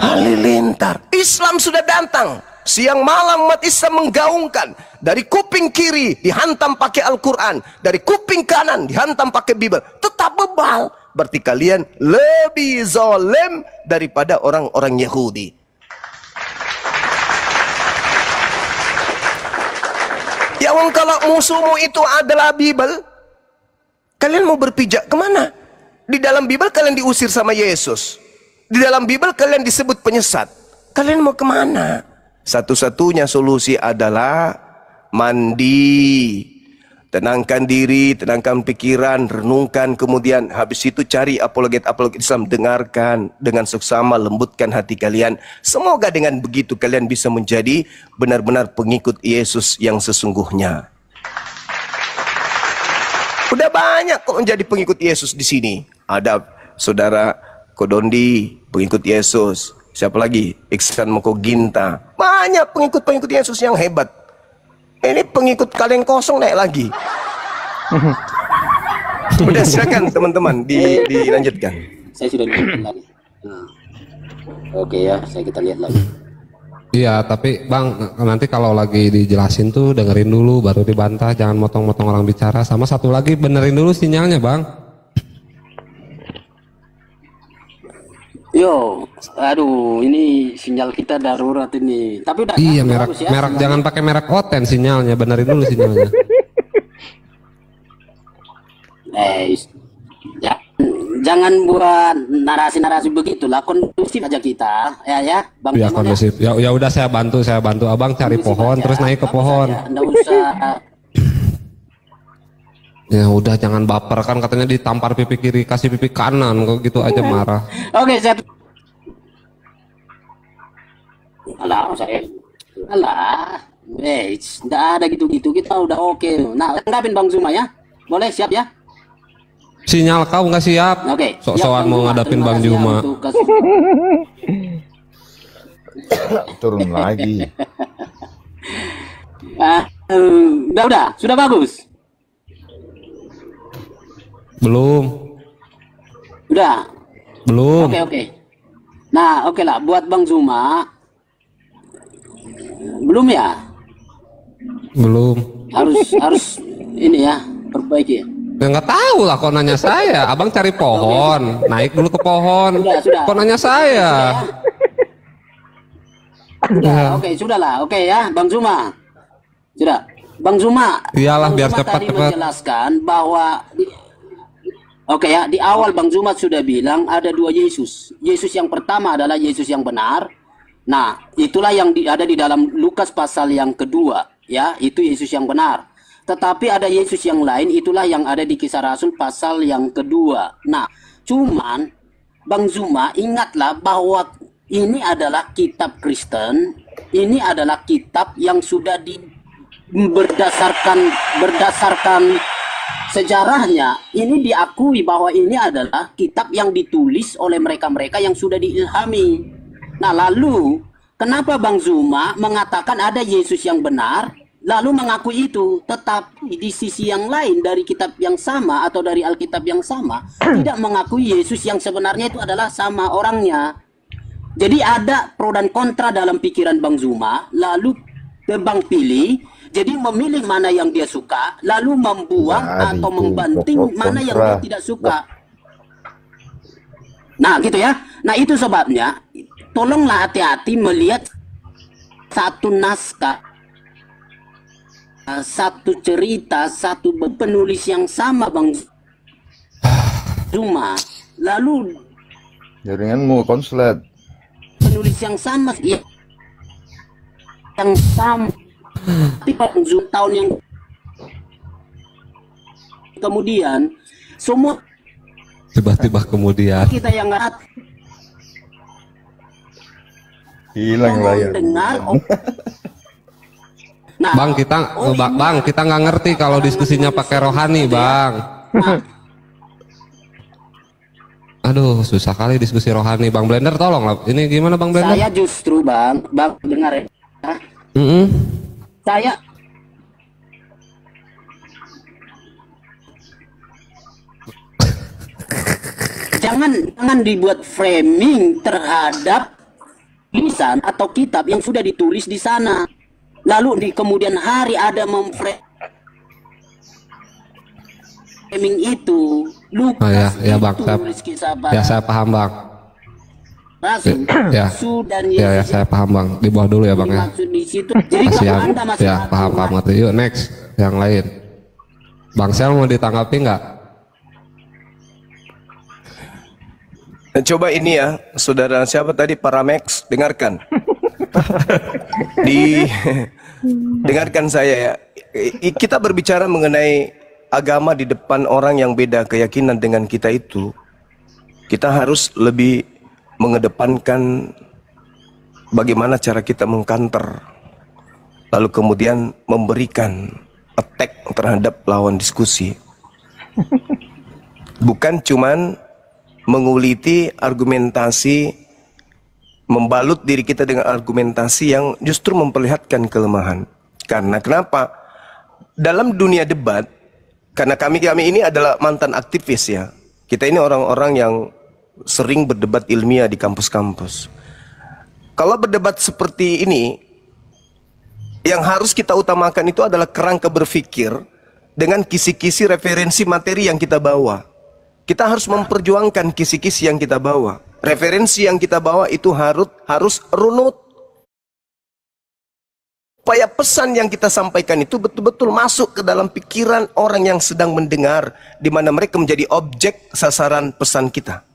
Halilintar. Islam sudah datang. Siang malam umat Islam menggaungkan. Dari kuping kiri dihantam pakai Al-Quran, dari kuping kanan dihantam pakai Bible. Tetap bebal. Berarti kalian lebih zalim daripada orang-orang Yahudi. Ya wong, kalau musuhmu itu adalah Bible, kalian mau berpijak kemana? Di dalam Bible kalian diusir sama Yesus. Di dalam Bible kalian disebut penyesat. Kalian mau kemana? Satu-satunya solusi adalah mandi. Tenangkan diri, tenangkan pikiran, renungkan, kemudian habis itu cari apologet-apologet Islam, dengarkan dengan seksama, lembutkan hati kalian. Semoga dengan begitu kalian bisa menjadi benar-benar pengikut Yesus yang sesungguhnya. Udah banyak kok menjadi pengikut Yesus di sini. Ada saudara Kodondi, pengikut Yesus. Siapa lagi? Iksan Moko Ginta. Banyak pengikut-pengikut Yesus yang hebat. Ini pengikut kaleng kosong naik lagi. Udah silakan teman-teman dilanjutkan. Saya sudah lihat lagi. Oke ya, kita lihat lagi. Iya, tapi Bang, nanti kalau lagi dijelasin tuh dengerin dulu baru dibantah, jangan motong-motong orang bicara. Sama satu lagi, benerin dulu sinyalnya, Bang. Yo, aduh, ini sinyal kita darurat ini. Tapi udah. Iya, merek jangan pakai merek Oten sinyalnya, benerin dulu sinyalnya. Jangan buat narasi-narasi begitulah, kondusif aja kita, ya, Bang. Iya, kondusif. Ya udah saya bantu Abang cari pohon terus naik ke pohon. Nggak usah. Ya udah, jangan baper, kan katanya ditampar pipi kiri kasih pipi kanan, kok gitu aja marah. Oke, saya alah Nggak ada gitu-gitu. Kita udah oke. Nah, tanggapin Bang Zuma ya. Boleh, siap ya? Sinyal kau nggak siap. Oke. Sok-sokan mau ngadapin Bang Zuma. Turun lagi. Udah, sudah bagus. Belum. Udah. Belum. Oke. Nah, oke lah. Buat Bang Zuma. Belum ya? Belum. Harus ini ya, perbaiki. Ya nggak tahu lah kok nanya saya. Abang cari pohon, naik dulu ke pohon. Sudah. Kok nanya saya? Sudahlah. Oke ya, Bang Zuma. Sudah. Bang Zuma. Iyalah, Bang biar Zuma cepat. tadi menjelaskan bahwa di awal Bang Zuma sudah bilang ada dua Yesus. Yesus yang pertama adalah Yesus yang benar. Nah, itulah yang ada di dalam Lukas pasal yang kedua, ya, itu Yesus yang benar. Tetapi ada Yesus yang lain, itulah yang ada di Kisah Rasul pasal yang kedua. Nah, cuman Bang Zuma ingatlah bahwa ini adalah kitab Kristen, ini adalah kitab yang sudah berdasarkan sejarahnya, ini diakui bahwa ini adalah kitab yang ditulis oleh mereka-mereka yang sudah diilhami. Nah, lalu kenapa Bang Zuma mengatakan ada Yesus yang benar, lalu mengakui itu, tetapi di sisi yang lain dari kitab yang sama atau dari Alkitab yang sama tidak mengakui Yesus yang sebenarnya itu adalah sama orangnya. Jadi ada pro dan kontra dalam pikiran Bang Zuma, lalu Bang pilih, jadi memilih mana yang dia suka, lalu membuang atau membanting mana yang dia tidak suka. Nah, gitu ya. Nah, itu sebabnya tolonglah hati-hati melihat satu naskah, satu cerita, satu penulis yang sama Bang Zuma. Lalu Jaringanmu konslet. Penulis yang sama, ya, yang sama. Tapi Bang Zuma tahun yang kemudian semua Tiba-tiba kemudian kita yang nggak Hilang layar. dengar. Nah, Bang, kita nggak ngerti kalau diskusinya pakai rohani, Bang. Aduh, susah kali diskusi rohani, Bang Blender, tolong lah. Ini gimana, Bang Blender? Saya justru Bang dengar ya. Saya jangan dibuat framing terhadap tulisan atau kitab yang sudah ditulis di sana. Lalu di kemudian hari ada memframing itu. Lukas ya Bang, saya paham Bang. Rasul, ya saya paham Bang. Di bawah dulu ya Bang ya. Jadi kasihan. Ya paham ngerti. Yuk next yang lain. Bang Sel mau ditanggapi nggak? Coba ini ya, saudara siapa tadi, Paramex, dengarkan. Dengarkan saya ya. Kita berbicara mengenai agama di depan orang yang beda keyakinan dengan kita itu. Kita harus lebih mengedepankan bagaimana cara kita mengkanter, lalu kemudian memberikan attack terhadap lawan diskusi. Bukan cuman menguliti argumentasi, membalut diri kita dengan argumentasi yang justru memperlihatkan kelemahan. Karena kenapa? Dalam dunia debat, karena kami ini adalah mantan aktivis ya. Kita ini orang-orang yang sering berdebat ilmiah di kampus-kampus. Kalau berdebat seperti ini, yang harus kita utamakan itu adalah kerangka berpikir dengan kisi-kisi referensi materi yang kita bawa. Kita harus memperjuangkan kisi-kisi yang kita bawa. Referensi yang kita bawa itu harus runut. Supaya pesan yang kita sampaikan itu betul-betul masuk ke dalam pikiran orang yang sedang mendengar, di mana mereka menjadi objek sasaran pesan kita.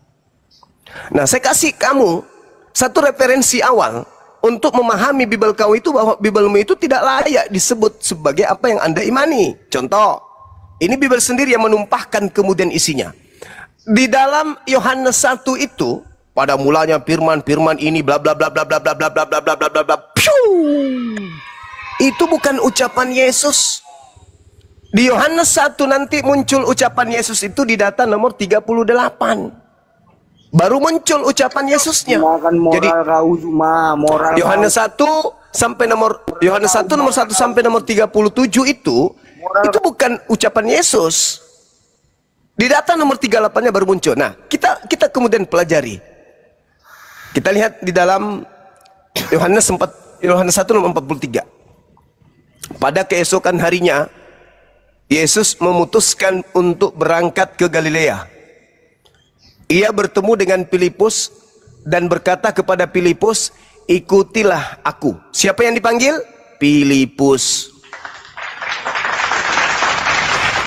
Nah, saya kasih kamu satu referensi awal untuk memahami Bible kau itu, bahwa Biblemu itu tidak layak disebut sebagai apa yang Anda imani. Contoh, ini Bible sendiri yang menumpahkan kemudian isinya. Di dalam Yohanes 1 itu, pada mulanya firman ini bla bla bla bla bla bla bla bla bla bla bla bla bla. Itu bukan ucapan Yesus. Di Yohanes 1 nanti muncul ucapan Yesus itu di data nomor 38. Baru muncul ucapan Yesusnya. Jadi Yohanes 1 sampai nomor Yohanes 1 nomor 1 sampai nomor 37 itu bukan ucapan Yesus. Di data nomor 38-nya baru muncul. Nah, kita kemudian pelajari. Kita lihat di dalam Yohanes 1 nomor 43. Pada keesokan harinya Yesus memutuskan untuk berangkat ke Galilea. Ia bertemu dengan Filipus dan berkata kepada Filipus, "Ikutilah aku." Siapa yang dipanggil? Filipus.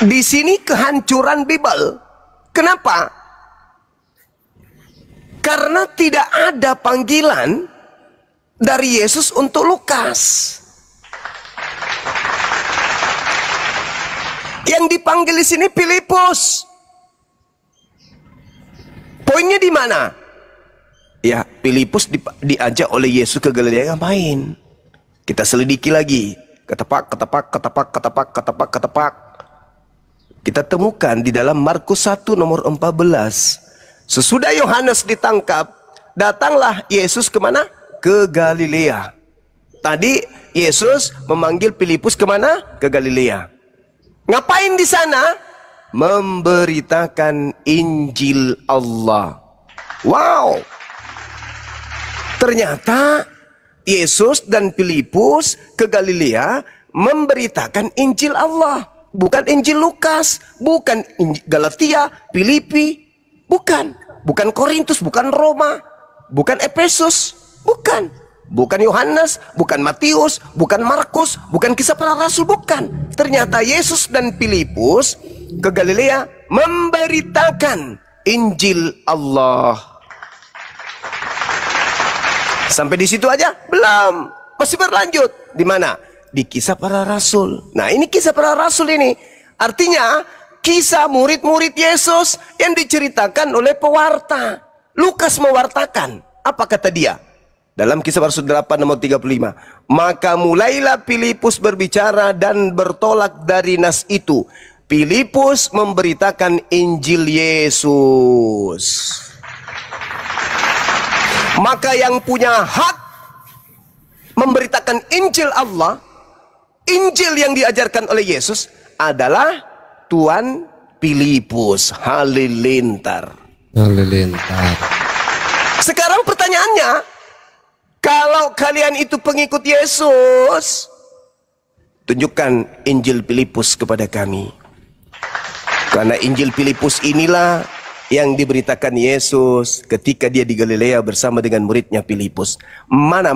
Di sini kehancuran Bible. Kenapa? Karena tidak ada panggilan dari Yesus untuk Lukas. Yang dipanggil di sini Filipus. Poinnya di mana? Ya, Filipus diajak oleh Yesus ke Galilea ngapain? Kita selidiki lagi. Ketepak. Kita temukan di dalam Markus 1 nomor 14. Sesudah Yohanes ditangkap, datanglah Yesus kemana? Ke Galilea. Tadi Yesus memanggil Filipus kemana? Ke Galilea. Ngapain di sana? Memberitakan Injil Allah. Wow. Ternyata Yesus dan Filipus ke Galilea memberitakan Injil Allah. Bukan Injil Lukas, bukan Galatia, Filipi, bukan. Bukan Korintus, bukan Roma, bukan Efesus, bukan. Bukan Yohanes, bukan Matius, bukan Markus, bukan Kisah Para Rasul, bukan. Ternyata Yesus dan Filipus ke Galilea memberitakan Injil Allah. Sampai di situ aja? Belum. Masih berlanjut. Di mana? Di Kisah Para Rasul. Nah, ini Kisah Para Rasul ini. Artinya, kisah murid-murid Yesus yang diceritakan oleh pewarta. Lukas mewartakan. Apa kata dia? Dalam Kisah Para Rasul 8 nomor 35. Maka mulailah Filipus berbicara dan bertolak dari nas itu. Filipus memberitakan Injil Yesus. Maka yang punya hak memberitakan Injil Allah, Injil yang diajarkan oleh Yesus adalah Tuan Filipus Halilintar. Sekarang pertanyaannya, kalau kalian itu pengikut Yesus, tunjukkan Injil Filipus kepada kami. Karena Injil Filipus inilah yang diberitakan Yesus ketika dia di Galilea bersama dengan muridnya Filipus. Mana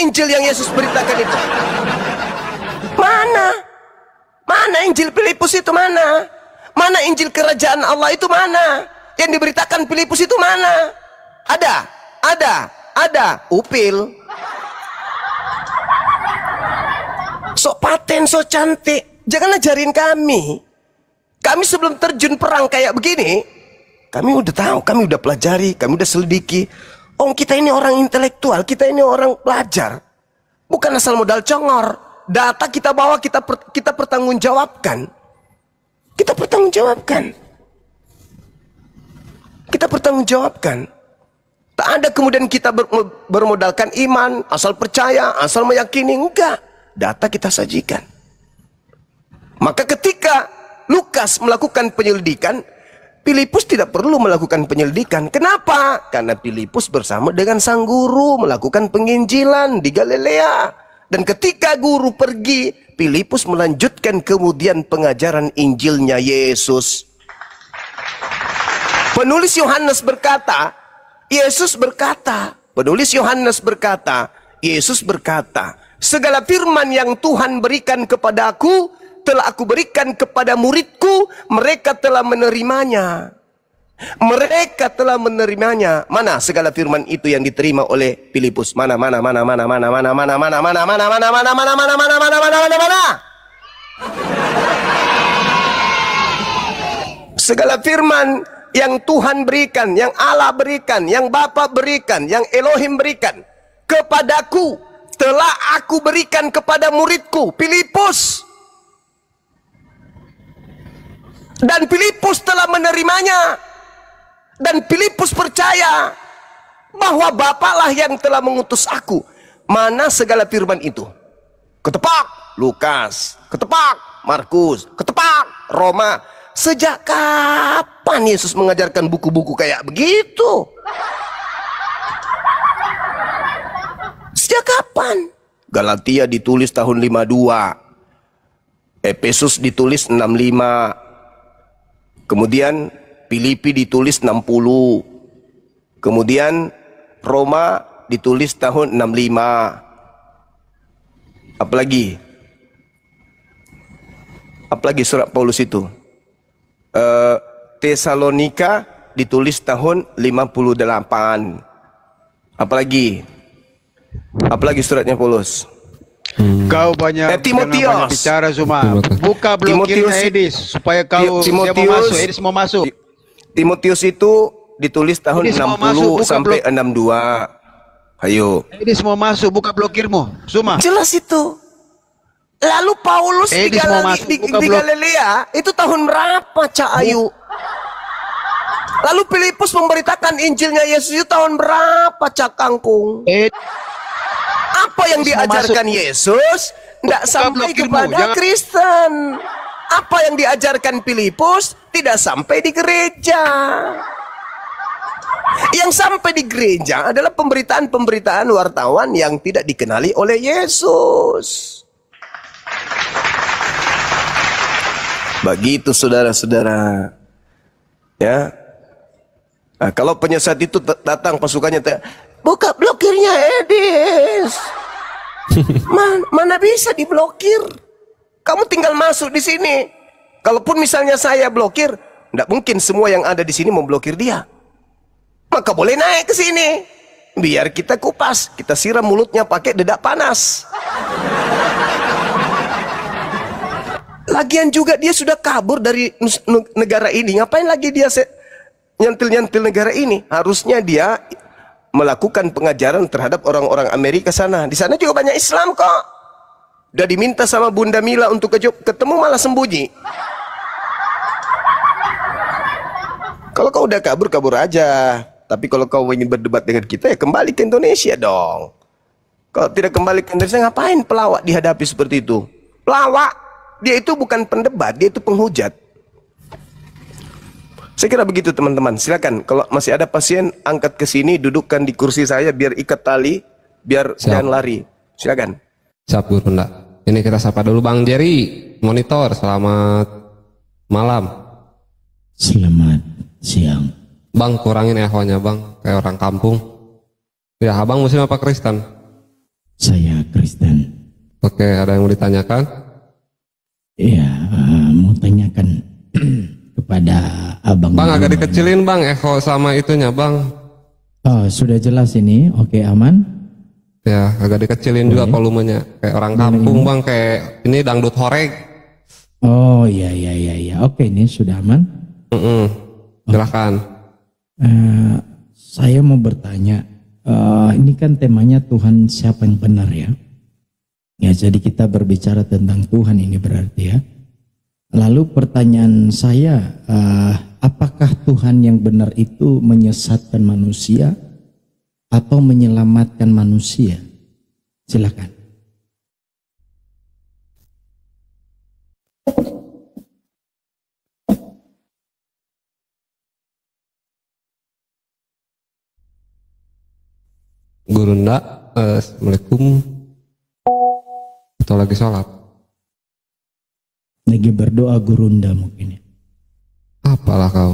Injil yang Yesus beritakan itu? Mana Injil Filipus itu mana? Mana Injil kerajaan Allah itu mana? Yang diberitakan Filipus itu mana? Ada. Upil. Sok paten, sok cantik. Jangan ajarin kami. Kami sebelum terjun perang kayak begini, kami udah tahu, kami udah pelajari, kami udah selidiki. Oh, kita ini orang intelektual, kita ini orang pelajar. Bukan asal modal congor. Data kita bawa, kita pertanggungjawabkan. Kita pertanggungjawabkan. Tak ada kemudian kita bermodalkan iman, asal percaya, asal meyakini. Enggak. Data kita sajikan. Maka ketika Lukas melakukan penyelidikan, Filipus tidak perlu melakukan penyelidikan. Kenapa? Karena Filipus bersama dengan sang guru melakukan penginjilan di Galilea. Dan ketika guru pergi, Filipus melanjutkan kemudian pengajaran Injilnya Yesus. Penulis Yohanes berkata, Yesus berkata, segala firman yang Tuhan berikan kepadaku, telah aku berikan kepada muridku, mereka telah menerimanya. Mana segala firman itu yang diterima oleh Filipus? Mana? Segala firman yang Tuhan berikan, yang Allah berikan, yang Bapa berikan, yang Elohim berikan kepadaku, telah aku berikan kepada muridku Filipus. Dan Filipus telah menerimanya. Dan Filipus percaya bahwa Bapalah yang telah mengutus aku. Mana segala firman itu? Ketepak Lukas, ketepak Markus, ketepak Roma. Sejak kapan Yesus mengajarkan buku-buku kayak begitu? Sejak kapan? Galatia ditulis tahun 52. Efesus ditulis 65. Kemudian Filipi ditulis 60. Kemudian Roma ditulis tahun 65. Apalagi surat Paulus itu? Tesalonika ditulis tahun 58. Apalagi suratnya Paulus? Kau banyak Timotius. bicara Zuma. Buka blokirnya Edis supaya kau dia mau masuk. Edis mau masuk. Timotius itu ditulis tahun Edis 60 sampai 62. Ayo. Edis mau masuk, buka blokirmu. Zuma. Jelas itu. Lalu Paulus di Galilea itu tahun berapa, Cak Ayu? Lalu Filipus memberitakan Injilnya Yesus itu tahun berapa, Cak Kangkung? Apa yang diajarkan Yesus tidak sampai kepada Kristen. Apa yang diajarkan Filipus tidak sampai di gereja. Yang sampai di gereja adalah pemberitaan-pemberitaan wartawan yang tidak dikenali oleh Yesus. Begitu saudara-saudara. Ya. Nah, kalau penyesat itu datang pasukannya, buka blokirnya Edis. Mana bisa diblokir? Kamu tinggal masuk di sini. Kalaupun misalnya saya blokir, tidak mungkin semua yang ada di sini memblokir dia. Maka boleh naik ke sini. Biar kita kupas, kita siram mulutnya pakai dedak panas. Lagian juga dia sudah kabur dari negara ini. Ngapain lagi dia nyentil-nyentil negara ini? Harusnya dia melakukan pengajaran terhadap orang-orang Amerika sana. Di sana juga banyak Islam kok. Udah diminta sama Bunda Mila untuk ketemu malah sembunyi. Kalau kau udah kabur, kabur aja. Tapi kalau kau ingin berdebat dengan kita, ya kembali ke Indonesia dong. Kalau tidak kembali ke Indonesia, ngapain pelawak dihadapi seperti itu? Pelawak. Dia itu bukan pendebat, dia itu penghujat. Saya kira begitu teman-teman. Silakan kalau masih ada pasien angkat ke sini, dudukkan di kursi saya biar ikat tali, biar jangan lari. Silakan. Siap Guru Nda. Ini kita sapa dulu Bang Jerry, monitor. Selamat malam. Selamat siang. Bang kurangin ehonya Bang, kayak orang kampung. Ya, Abang Muslim apa Kristen? Saya Kristen. Oke, ada yang mau ditanyakan? Iya, mau tanyakan kepada Abang. Bang agak dikecilin Bang, echo sama itunya Bang. Oh, sudah jelas ini, oke aman. Ya, agak dikecilin juga volumenya. Kayak orang kampung Bang, kayak ini dangdut horeg. Oh iya, oke ini sudah aman. Silahkan. Saya mau bertanya, ini kan temanya Tuhan siapa yang benar ya? Ya, jadi kita berbicara tentang Tuhan ini berarti ya. Lalu pertanyaan saya, apakah Tuhan yang benar itu menyesatkan manusia atau menyelamatkan manusia? Silakan. Guru Nda, Assalamualaikum. Atau lagi sholat? Lagi berdoa Guru Nda mungkin ya. Apalah kau?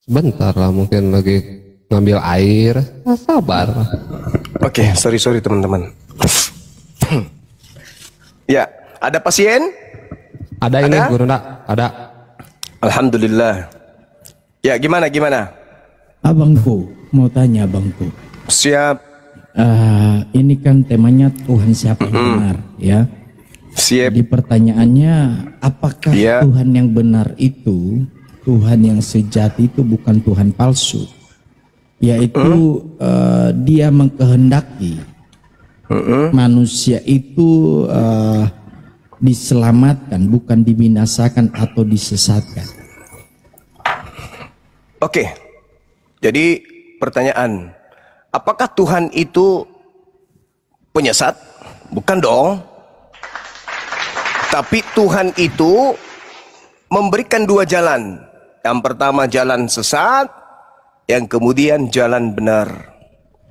Sebentar lah, mungkin lagi ngambil air. Sabar. Oke, sorry teman-teman. Ya, ada pasien? Ada ini Guru Nda, ada. Alhamdulillah. Ya, gimana? Abangku, mau tanya abangku. Siap. Ini kan temanya Tuhan siapa yang benar ya. Siap. Jadi pertanyaannya, apakah Tuhan yang benar itu Tuhan yang sejati itu bukan Tuhan palsu, yaitu dia mengkehendaki manusia itu diselamatkan, bukan dibinasakan atau disesatkan. Oke, jadi pertanyaan, apakah Tuhan itu penyesat? Bukan dong. Tapi Tuhan itu memberikan dua jalan. Yang pertama jalan sesat, yang kemudian jalan benar.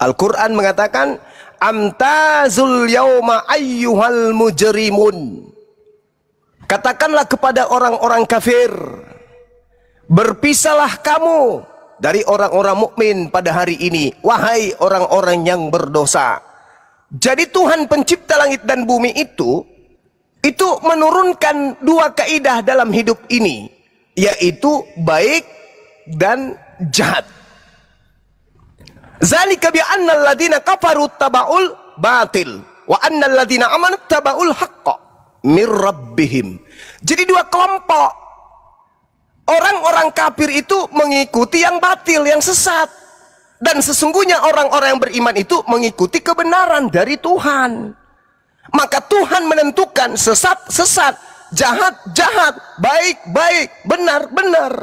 Al-Quran mengatakan, amtazul yauma ayyuhal mujrimun. Katakanlah kepada orang-orang kafir, berpisahlah kamu dari orang-orang mukmin pada hari ini, wahai orang-orang yang berdosa. Jadi Tuhan pencipta langit dan bumi itu menurunkan dua kaidah dalam hidup ini, yaitu baik dan jahat. Zalika bi annal ladina kafaru taba'ul batil wa annal ladina amanu taba'ul haqqa mir rabbihim. Jadi dua kelompok. Orang-orang kafir itu mengikuti yang batil, yang sesat. Dan sesungguhnya orang-orang yang beriman itu mengikuti kebenaran dari Tuhan. Maka Tuhan menentukan sesat, sesat, jahat, jahat, baik, baik, benar, benar.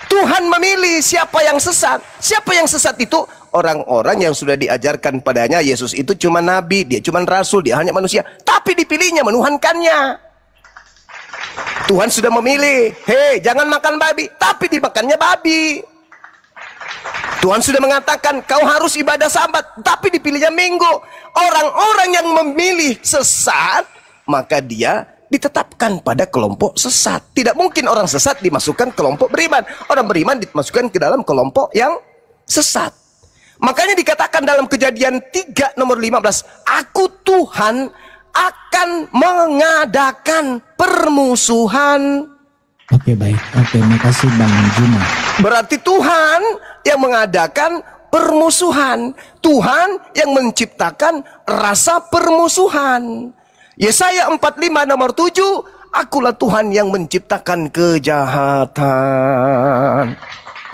Tuhan memilih siapa yang sesat. Siapa yang sesat itu? Orang-orang yang sudah diajarkan padanya Yesus itu cuma nabi, dia cuma rasul, dia hanya manusia. Tapi dipilihnya, menuhankannya. Tuhan sudah memilih, hei jangan makan babi, tapi dimakannya babi. Tuhan sudah mengatakan kau harus ibadah Sabat, tapi dipilihnya Minggu. Orang-orang yang memilih sesat, maka dia ditetapkan pada kelompok sesat. Tidak mungkin orang sesat dimasukkan kelompok beriman. Orang beriman dimasukkan ke dalam kelompok yang sesat. Makanya dikatakan dalam Kejadian 3 nomor 15, aku Tuhan akan mengadakan permusuhan. Oke, baik. Oke, makasih Bang Juma. Berarti Tuhan yang mengadakan permusuhan. Tuhan yang menciptakan rasa permusuhan. Yesaya 45 nomor 7, akulah Tuhan yang menciptakan kejahatan.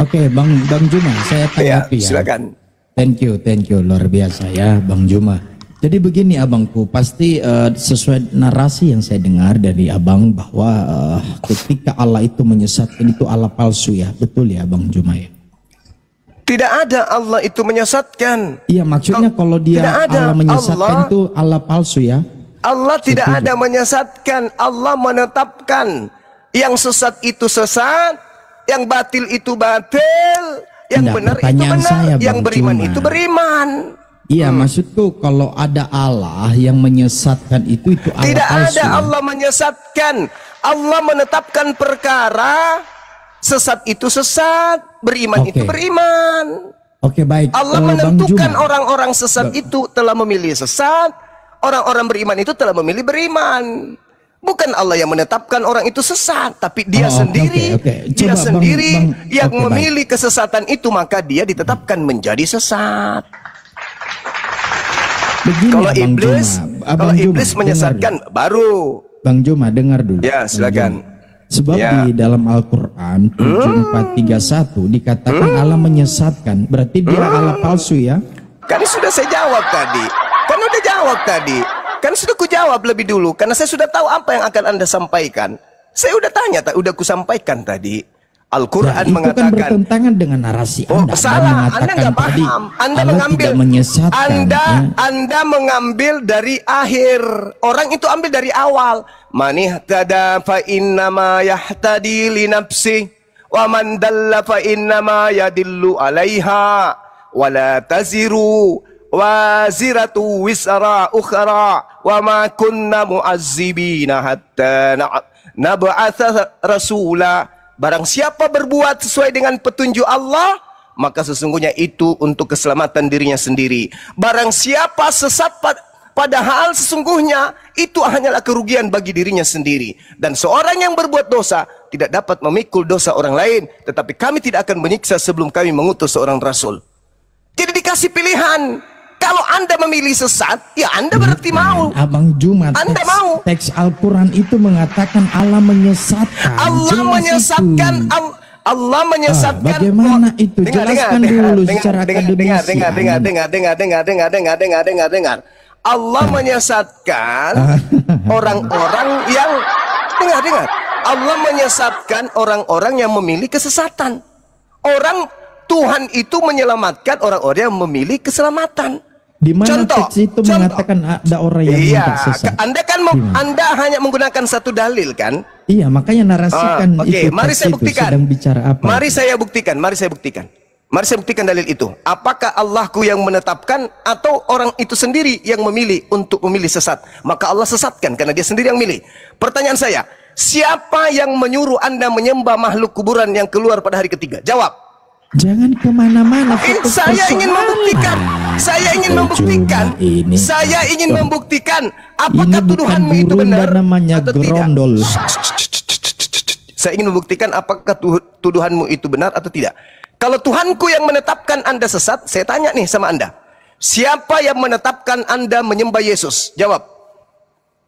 Oke, Bang Juma, saya tanggapi ya. Silakan. Thank you, luar biasa ya Bang Juma. Jadi begini abangku, pasti sesuai narasi yang saya dengar dari abang bahwa ketika Allah itu menyesatkan itu Allah palsu ya, betul ya Bang Juma ya? Tidak ada Allah itu menyesatkan. Iya, maksudnya kalau dia Allah menyesatkan itu Allah palsu ya? Allah tidak ada menyesatkan, Allah menetapkan yang sesat itu sesat, yang batil itu batil, yang benar itu benar, yang beriman itu beriman. Iya, maksudku kalau ada Allah yang menyesatkan itu Allah tidak palsu. Ada Allah menyesatkan. Allah menetapkan perkara, sesat itu sesat, beriman itu beriman. Oke, baik. Allah menentukan orang-orang sesat itu telah memilih sesat, orang-orang beriman itu telah memilih beriman. Bukan Allah yang menetapkan orang itu sesat, tapi dia sendiri, dia sendiri yang memilih kesesatan itu, maka dia ditetapkan menjadi sesat. Begini, kalau iblis menyesatkan baru. Bang Juma dengar dulu. Ya, silakan. Sebab di dalam Al-Qur'an 7431 dikatakan Allah menyesatkan, berarti dia Allah palsu ya? Kan sudah saya jawab tadi. Kan udah jawab tadi. Kan sudah ku jawab lebih dulu karena saya sudah tahu apa yang akan Anda sampaikan. Saya udah tanya, udah ku sampaikan tadi. Al-Quran mengatakan kan bertentangan dengan narasi Anda. Salah, Anda nggak paham. Anda mengambil, Anda mengambil dari akhir. Orang itu ambil dari awal. Man ihtada fa innama yahtadi li nafsi wa man dalla fa innama yadillu 'alaiha wa la taziru waziratu wisra ukhra wa ma kunna mu'azzibina hatta nab'atha rasula. Barang siapa berbuat sesuai dengan petunjuk Allah, maka sesungguhnya itu untuk keselamatan dirinya sendiri. Barang siapa sesat padahal sesungguhnya itu hanyalah kerugian bagi dirinya sendiri. Dan seorang yang berbuat dosa tidak dapat memikul dosa orang lain, tetapi kami tidak akan menyiksa sebelum kami mengutus seorang rasul. Jadi dikasih pilihan. Kalau Anda memilih sesat, ya Anda berarti mau. Abang Jumat, Anda mau. Teks Al-Quran itu mengatakan Allah menyesatkan. Allah menyesatkan. Allah menyesatkan. Bagaimana itu? Jelaskan dulu secara akademisi. Dengar. Allah menyesatkan orang-orang yang dengar. Allah menyesatkan orang-orang yang memilih kesesatan. Tuhan itu menyelamatkan orang-orang yang memilih keselamatan. Di mana teks itu mengatakan ada orang yang tersesat? Anda hanya menggunakan satu dalil kan? Iya, makanya narasikan itu. Mari saya buktikan. Sedang bicara apa? Mari saya buktikan dalil itu. Apakah Allahku yang menetapkan atau orang itu sendiri yang memilih untuk memilih sesat? Maka Allah sesatkan karena dia sendiri yang milih. Pertanyaan saya, siapa yang menyuruh Anda menyembah makhluk kuburan yang keluar pada hari ketiga? Jawab. Jangan kemana-mana. Saya ingin membuktikan. Apakah tuduhanmu itu benar atau tidak? Saya ingin membuktikan apakah tuduhanmu itu benar atau tidak. Kalau Tuhanku yang menetapkan Anda sesat, saya tanya nih sama Anda. Siapa yang menetapkan Anda menyembah Yesus? Jawab.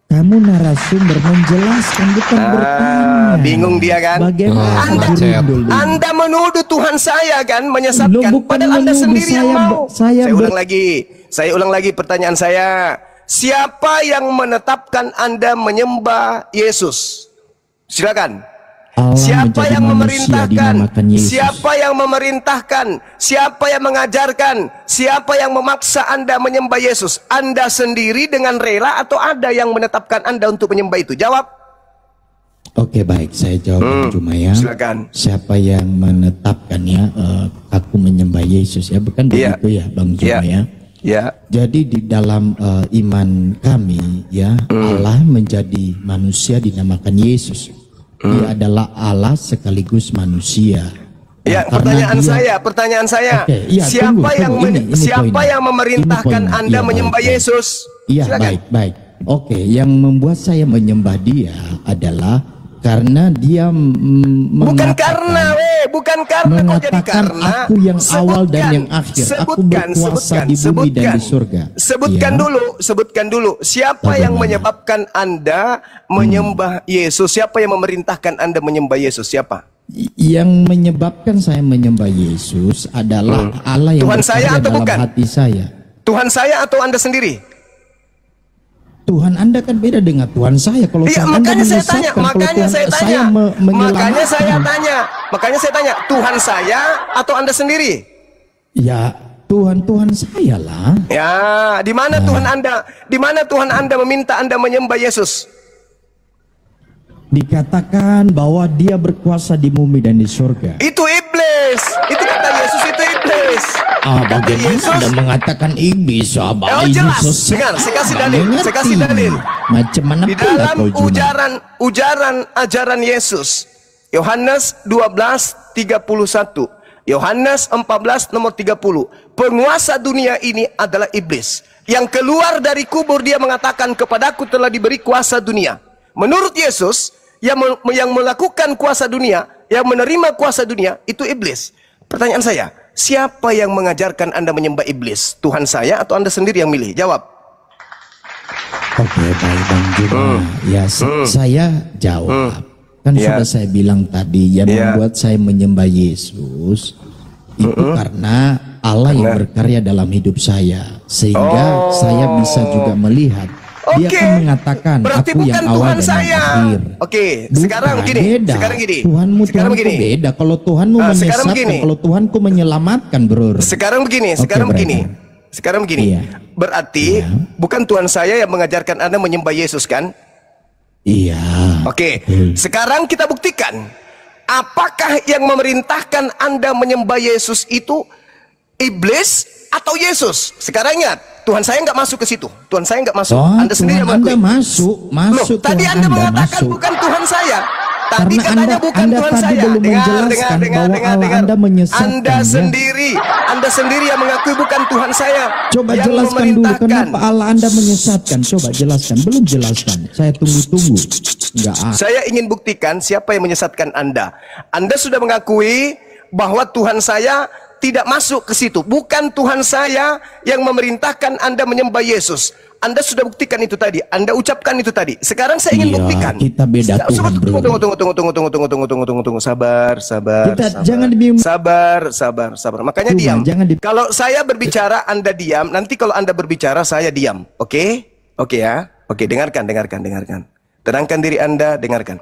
Kamu narasumber menjelaskan, bukan bertanya. Bingung dia kan? Anda menuduh Tuhan saya kan menyesatkan, padahal Anda sendiri yang mau. Saya ulang lagi pertanyaan saya. Siapa yang menetapkan Anda menyembah Yesus? Silakan. Siapa yang memerintahkan? Siapa yang memerintahkan? Siapa yang mengajarkan? Siapa yang memaksa Anda menyembah Yesus? Anda sendiri dengan rela atau ada yang menetapkan Anda untuk menyembah itu? Jawab. Oke, baik, saya jawab cuma ya. Silakan. Siapa yang menetapkannya aku menyembah Yesus ya? Bukan begitu ya, Bang Juma ya? Ya. Jadi di dalam iman kami ya, Allah menjadi manusia dinamakan Yesus. Dia adalah Allah sekaligus manusia. Ya, pertanyaan saya. Siapa yang memerintahkan Anda menyembah Yesus? Iya, baik. Oke, yang membuat saya menyembah dia adalah karena dia bukan karena kok jadi karena. Aku yang awal dan yang akhir. Aku berkuasa di bumi dan di surga. Sebutkan dulu siapa yang menyebabkan Anda menyembah Yesus? Siapa yang memerintahkan Anda menyembah Yesus? Siapa? Yang menyebabkan saya menyembah Yesus adalah Allah yang Tuhan saya atau dalam bukan? hati saya. Tuhan saya atau Anda sendiri? Tuhan Anda kan beda dengan Tuhan saya. Kalau Tuhan makanya saya tanya, Tuhan saya atau Anda sendiri? Ya, Tuhan saya lah. Ya, di mana Tuhan Anda meminta Anda menyembah Yesus? Dikatakan bahwa dia berkuasa di bumi dan di surga. Itu iblis. Itu kata Yesus, itu iblis. Bagaimana Anda mengatakan iblis? Jelas. Dengar, saya kasih dalil. Macam mana di dalam ujaran ajaran Yesus, Yohanes 12:31, Yohanes 14 nomor 30, penguasa dunia ini adalah iblis. Yang keluar dari kubur dia mengatakan, kepadaku telah diberi kuasa dunia. Menurut Yesus, yang melakukan kuasa dunia, yang menerima kuasa dunia, itu iblis. Pertanyaan saya, siapa yang mengajarkan Anda menyembah iblis? Tuhan saya atau Anda sendiri yang milih? Jawab. Oke, baik Bang Juma. Ya, saya jawab. Kan sudah saya bilang tadi, yang membuat saya menyembah Yesus itu karena Allah yang berkarya dalam hidup saya, sehingga saya bisa juga melihat. Dia kan mengatakan berarti aku yang awal dan yang akhir. Sekarang gini. Tuhanmu beda. Kalau Tuhanmu menyesatkan, kalau Tuhanku menyelamatkan, bro. Sekarang begini. Iya. Berarti bukan Tuhan saya yang mengajarkan Anda menyembah Yesus kan? Iya. Sekarang kita buktikan. Apakah yang memerintahkan Anda menyembah Yesus itu iblis atau Yesus? Sekarang ingat, Tuhan saya nggak masuk ke situ. Tuhan saya nggak masuk. Anda sendiri yang Anda masuk. Loh, tadi Anda mengatakan bukan Tuhan saya. Tadi katanya bukan Tuhan saya. Dengar. Anda sendiri yang mengakui bukan Tuhan saya. Coba jelaskan dulu kenapa Allah Anda menyesatkan. Coba jelaskan. Belum jelaskan. Saya tunggu. Saya ingin buktikan siapa yang menyesatkan Anda. Anda sudah mengakui bahwa Tuhan saya tidak masuk ke situ. Bukan Tuhan saya yang memerintahkan Anda menyembah Yesus. Anda sudah buktikan itu tadi. Anda ucapkan itu tadi. Sekarang saya ingin buktikan. Kita beda Tuhan, bro. Tunggu. Sabar. Jangan dibimbing. Sabar. Makanya diam. Kalau saya berbicara, Anda diam. Nanti kalau Anda berbicara, saya diam. Oke? Oke ya? Oke, dengarkan. Tenangkan diri Anda, dengarkan.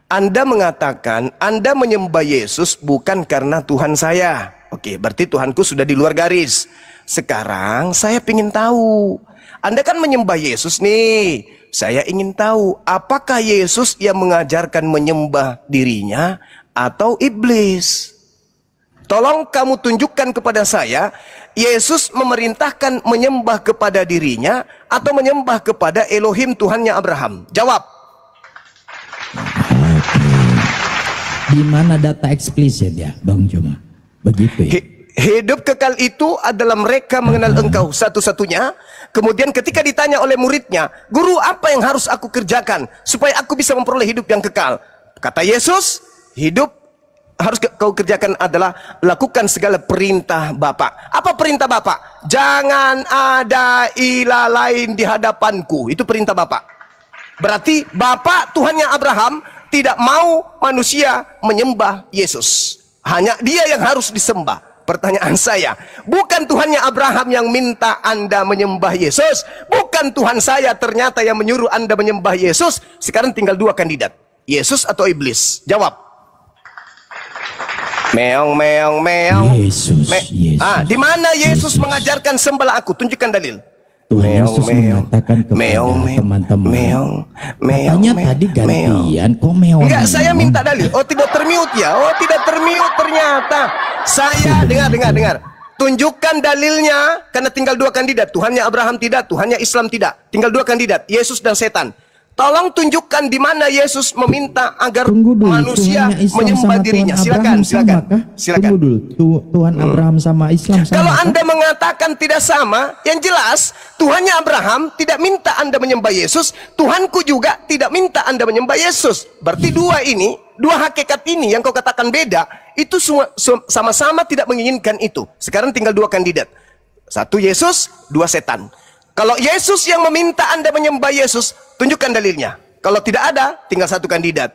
Anda mengatakan Anda menyembah Yesus bukan karena Tuhan saya. Oke, berarti Tuhanku sudah di luar garis. Sekarang saya ingin tahu, Anda kan menyembah Yesus nih. Saya ingin tahu, apakah Yesus yang mengajarkan menyembah dirinya atau iblis? Tolong kamu tunjukkan kepada saya, Yesus memerintahkan menyembah kepada dirinya atau menyembah kepada Elohim Tuhannya Abraham? Jawab. Di mana data eksplisit ya, Bang Juma? Begitu ya. Hidup kekal itu adalah mereka mengenal Engkau satu-satunya. Kemudian ketika ditanya oleh muridnya, Guru, apa yang harus aku kerjakan supaya aku bisa memperoleh hidup yang kekal? Kata Yesus, hidup harus kau kerjakan adalah lakukan segala perintah Bapa. Apa perintah Bapa? Jangan ada ilah lain di hadapanku. Itu perintah Bapa. Berarti Bapa Tuhannya Abraham tidak mau manusia menyembah Yesus. Hanya dia yang harus disembah. Pertanyaan saya, bukan Tuhannya Abraham yang minta Anda menyembah Yesus. Bukan Tuhan saya ternyata yang menyuruh Anda menyembah Yesus. Sekarang tinggal dua kandidat, Yesus atau iblis. Jawab. Meong. Yesus. Di mana Yesus mengajarkan sembahlah aku? Tunjukkan dalil. Tuhan Yesus mengatakan kepada teman-teman, katanya tadi gantian, kok meong? Enggak, saya minta dalil. Oh, tidak termute ya? Oh, tidak termute ternyata. Saya dengar. Tunjukkan dalilnya, karena tinggal dua kandidat. Tuhannya Abraham tidak, Tuhannya Islam tidak. Tinggal dua kandidat, Yesus dan setan. Tolong tunjukkan di mana Yesus meminta agar manusia menyembah dirinya. Silakan. Tunggu dulu. Tuhan Abraham sama Islam sama. Kalau Anda mengatakan tidak sama, yang jelas Tuhannya Abraham tidak minta Anda menyembah Yesus, Tuhanku juga tidak minta Anda menyembah Yesus. Berarti dua hakikat ini yang kau katakan beda, itu sama-sama tidak menginginkan itu. Sekarang tinggal dua kandidat. Satu Yesus, dua setan. Kalau Yesus yang meminta Anda menyembah Yesus, tunjukkan dalilnya. Kalau tidak ada, tinggal satu kandidat.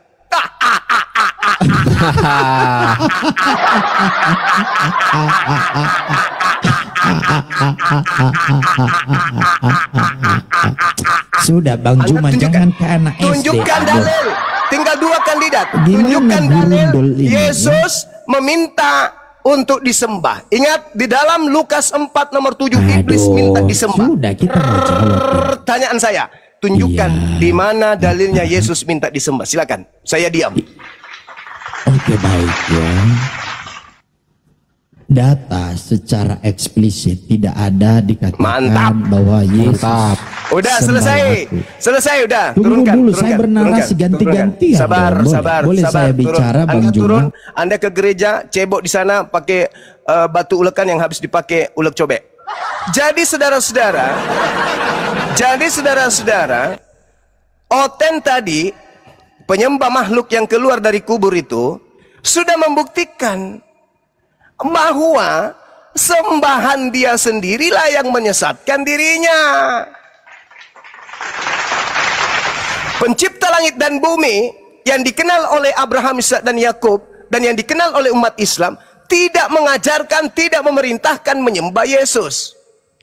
Sudah Bang Juma, jangan ke anak SD. Tunjukkan dalil. Tinggal dua kandidat. Gimana Tunjukkan dalil. ini? Yesus meminta untuk disembah. Ingat, di dalam Lukas 4 nomor 7 iblis minta disembah. Sudah, kita mau jawab. Pertanyaan saya, tunjukkan di mana dalilnya Yesus minta disembah. Silakan. Saya diam. Oke, baik ya. Data secara eksplisit tidak ada dikatakan bahwa Yesus. Udah selesai udah. Tunggu dulu, saya bernarasi ganti-gantian. Sabar. Boleh saya bicara, Bang Juma? Anda ke gereja, cebok di sana pakai batu ulekan yang habis dipakai ulek cobek. Jadi saudara-saudara, Oten tadi, penyembah makhluk yang keluar dari kubur itu sudah membuktikan bahwa sembahan dia sendirilah yang menyesatkan dirinya. Pencipta langit dan bumi yang dikenal oleh Abraham, Ishak dan Yakub dan yang dikenal oleh umat Islam tidak mengajarkan, tidak memerintahkan menyembah Yesus.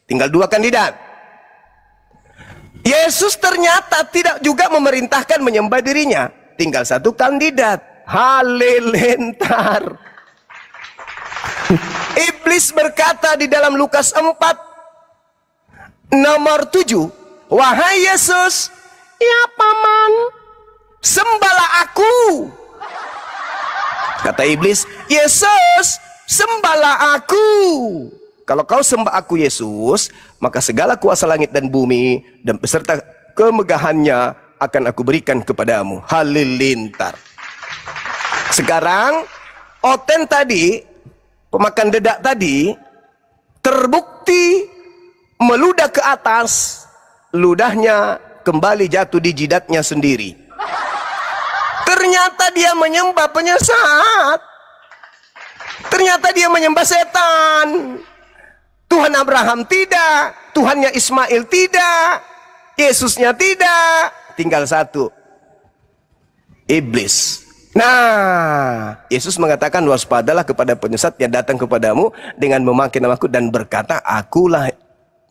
Tinggal dua kandidat. Yesus ternyata tidak juga memerintahkan menyembah dirinya. Tinggal satu kandidat. Halilintar. Iblis berkata di dalam Lukas 4 nomor 7, wahai Yesus, ya paman, sembahlah aku. Kata iblis, Yesus, sembahlah aku. Kalau kau sembah aku Yesus, maka segala kuasa langit dan bumi dan beserta kemegahannya akan aku berikan kepadamu. Halilintar. Sekarang Oten tadi, pemakan dedak tadi, terbukti meludah ke atas, ludahnya kembali jatuh di jidatnya sendiri. Ternyata dia menyembah penyesat. Ternyata dia menyembah setan. Tuhan Abraham tidak, Tuhannya Ismail tidak, Yesusnya tidak. Tinggal satu, iblis. Nah, Yesus mengatakan, waspadalah kepada penyesat yang datang kepadamu dengan memakai namaku dan berkata, akulah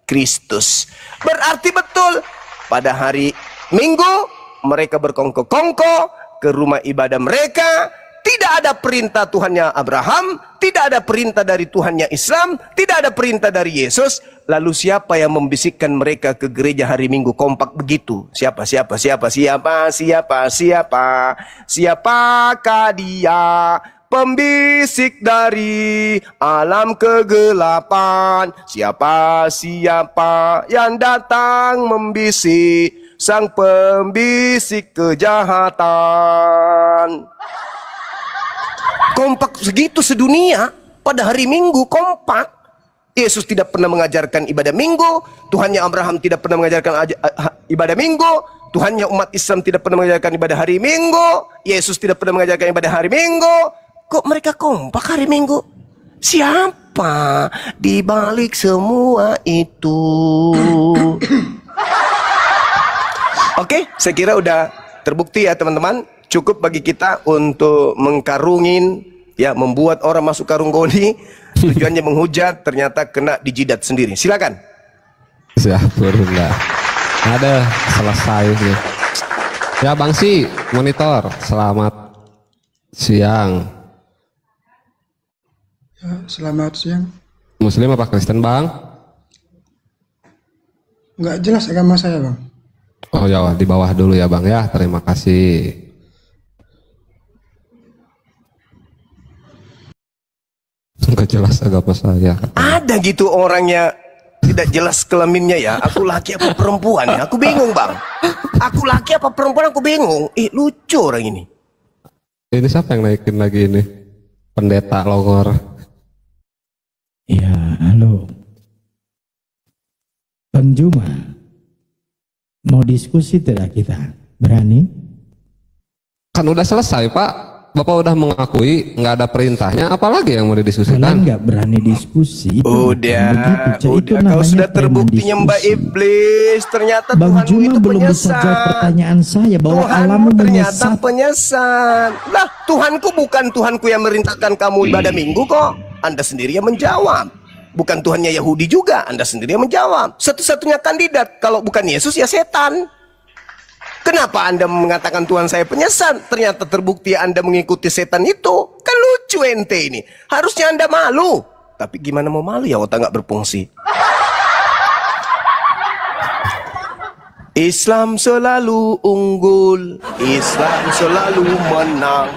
Kristus. Berarti betul, pada hari Minggu mereka berkongko-kongko ke rumah ibadah mereka. Tidak ada perintah Tuhannya Abraham, tidak ada perintah dari Tuhannya Islam, tidak ada perintah dari Yesus. Lalu siapa yang membisikkan mereka ke gereja hari Minggu kompak begitu? Siapakah dia? Pembisik dari alam kegelapan. Siapa yang datang membisik? Sang pembisik kejahatan. Kompak segitu sedunia pada hari Minggu, kompak. Yesus tidak pernah mengajarkan ibadah Minggu, Tuhannya Abraham tidak pernah mengajarkan ibadah Minggu, Tuhannya umat Islam tidak pernah mengajarkan ibadah hari Minggu, Yesus tidak pernah mengajarkan ibadah hari Minggu. Kok mereka kompak hari Minggu? Siapa di balik semua itu? Oke, saya kira udah terbukti ya teman-teman. Cukup bagi kita untuk mengkarungin, ya, membuat orang masuk karung goni. Tujuannya menghujat, ternyata kena dijidat sendiri. Silakan. Syahpurullah. Ada selesai nih. Ya Bang Si, monitor. Selamat siang. Ya, selamat siang. Muslim apa Kristen Bang? Nggak jelas agama saya Bang. Oh ya, di bawah dulu ya Bang ya. Terima kasih. Nggak jelas agama saya. Ada gitu orangnya tidak jelas kelaminnya ya. Aku laki apa perempuan ya? Aku bingung Bang. Aku laki apa perempuan? Aku bingung. Lucu orang ini. Ini siapa yang naikin lagi ini? Pendeta Longor. Ya, halo. Bang Juma, mau diskusi tidak kita? Berani? Kan udah selesai Pak. Bapak udah mengakui nggak ada perintahnya, apalagi yang mau didiskusikan? Kalian nggak berani diskusi. Udah, kau sudah terbukti nyembah iblis. Ternyata Bang Tuhanmu Juma itu belum bisa penyesat. jawab pertanyaan saya bahwa Tuhanmu alammu ternyata menyesat. penyesat. Lah, Tuhanku bukan Tuhanku yang merintahkan kamu ibadah Minggu kok. Anda sendiri yang menjawab. Bukan Tuhannya Yahudi juga, Anda sendiri yang menjawab. Satu-satunya kandidat, kalau bukan Yesus ya setan. Kenapa Anda mengatakan Tuhan saya penyesat? Ternyata terbukti Anda mengikuti setan itu. Kan lucu ente ini. Harusnya Anda malu. Tapi gimana mau malu ya, otak nggak berfungsi. Islam selalu unggul, Islam selalu menang,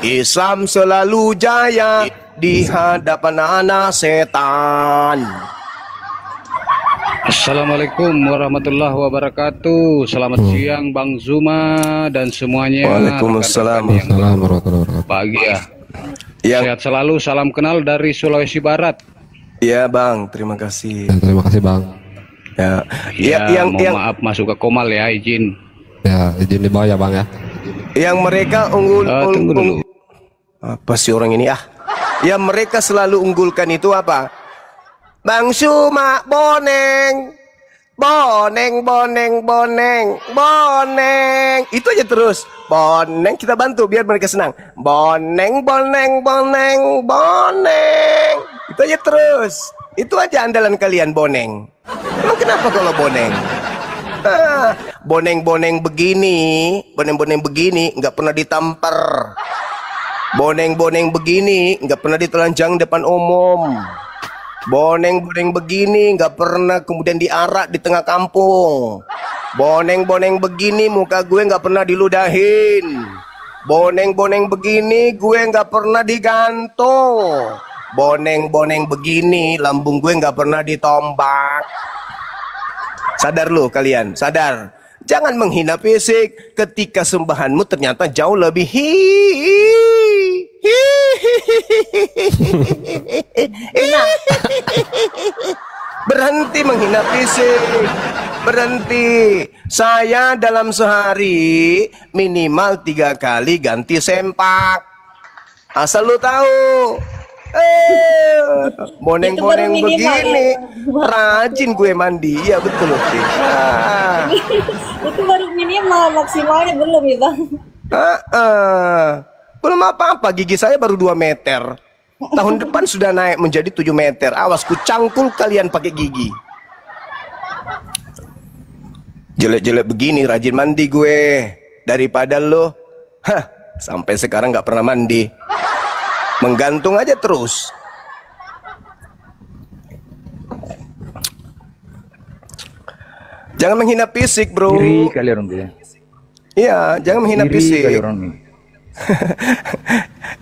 Islam selalu jaya di hadapan anak setan. Assalamualaikum warahmatullahi wabarakatuh. Selamat siang Bang Zuma dan semuanya. Waalaikumsalam warahmatullahi wabarakatuh. Pagi ya. Sehat selalu, salam kenal dari Sulawesi Barat. Iya Bang, terima kasih. Terima kasih Bang. Ya, maaf masuk ke Komal ya, izin. Ya, izin di bawah ya Bang ya. Yang mereka tunggu dulu. Apa sih orang ini ah? Yang mereka selalu unggulkan itu apa? Bang Suma boneng, boneng, boneng, boneng, boneng. Itu aja terus. Boneng, kita bantu biar mereka senang. Boneng, boneng, boneng, boneng. Itu aja terus. Itu aja andalan kalian, boneng. Emang kenapa kalau boneng? Boneng-boneng begini, boneng-boneng begini nggak pernah ditampar. Boneng-boneng begini nggak pernah ditelanjang depan umum. Boneng-boneng begini nggak pernah kemudian diarak di tengah kampung. Boneng-boneng begini muka gue nggak pernah diludahin. Boneng-boneng begini gue nggak pernah digantung. Boneng-boneng begini lambung gue nggak pernah ditombak. Sadar lu kalian, sadar. Jangan menghina fisik ketika sembahanmu ternyata jauh lebih Berhenti menghina fisik. Berhenti. Saya dalam sehari minimal 3 kali ganti sempak. Asal lu tahu. Boneng-boneng begini, rajin gue mandi, ya betul loh. Itu baru minimal, maksimalnya belum ya bang. Belum apa-apa, gigi saya baru 2 meter. Tahun depan sudah naik menjadi 7 meter. Awas, ku cangkul kalian pakai gigi. Jelek-jelek begini rajin mandi gue daripada lo sampai sekarang nggak pernah mandi, menggantung aja terus. Jangan menghina fisik, bro. Iri kali orang dia. Iya, jangan menghina fisik.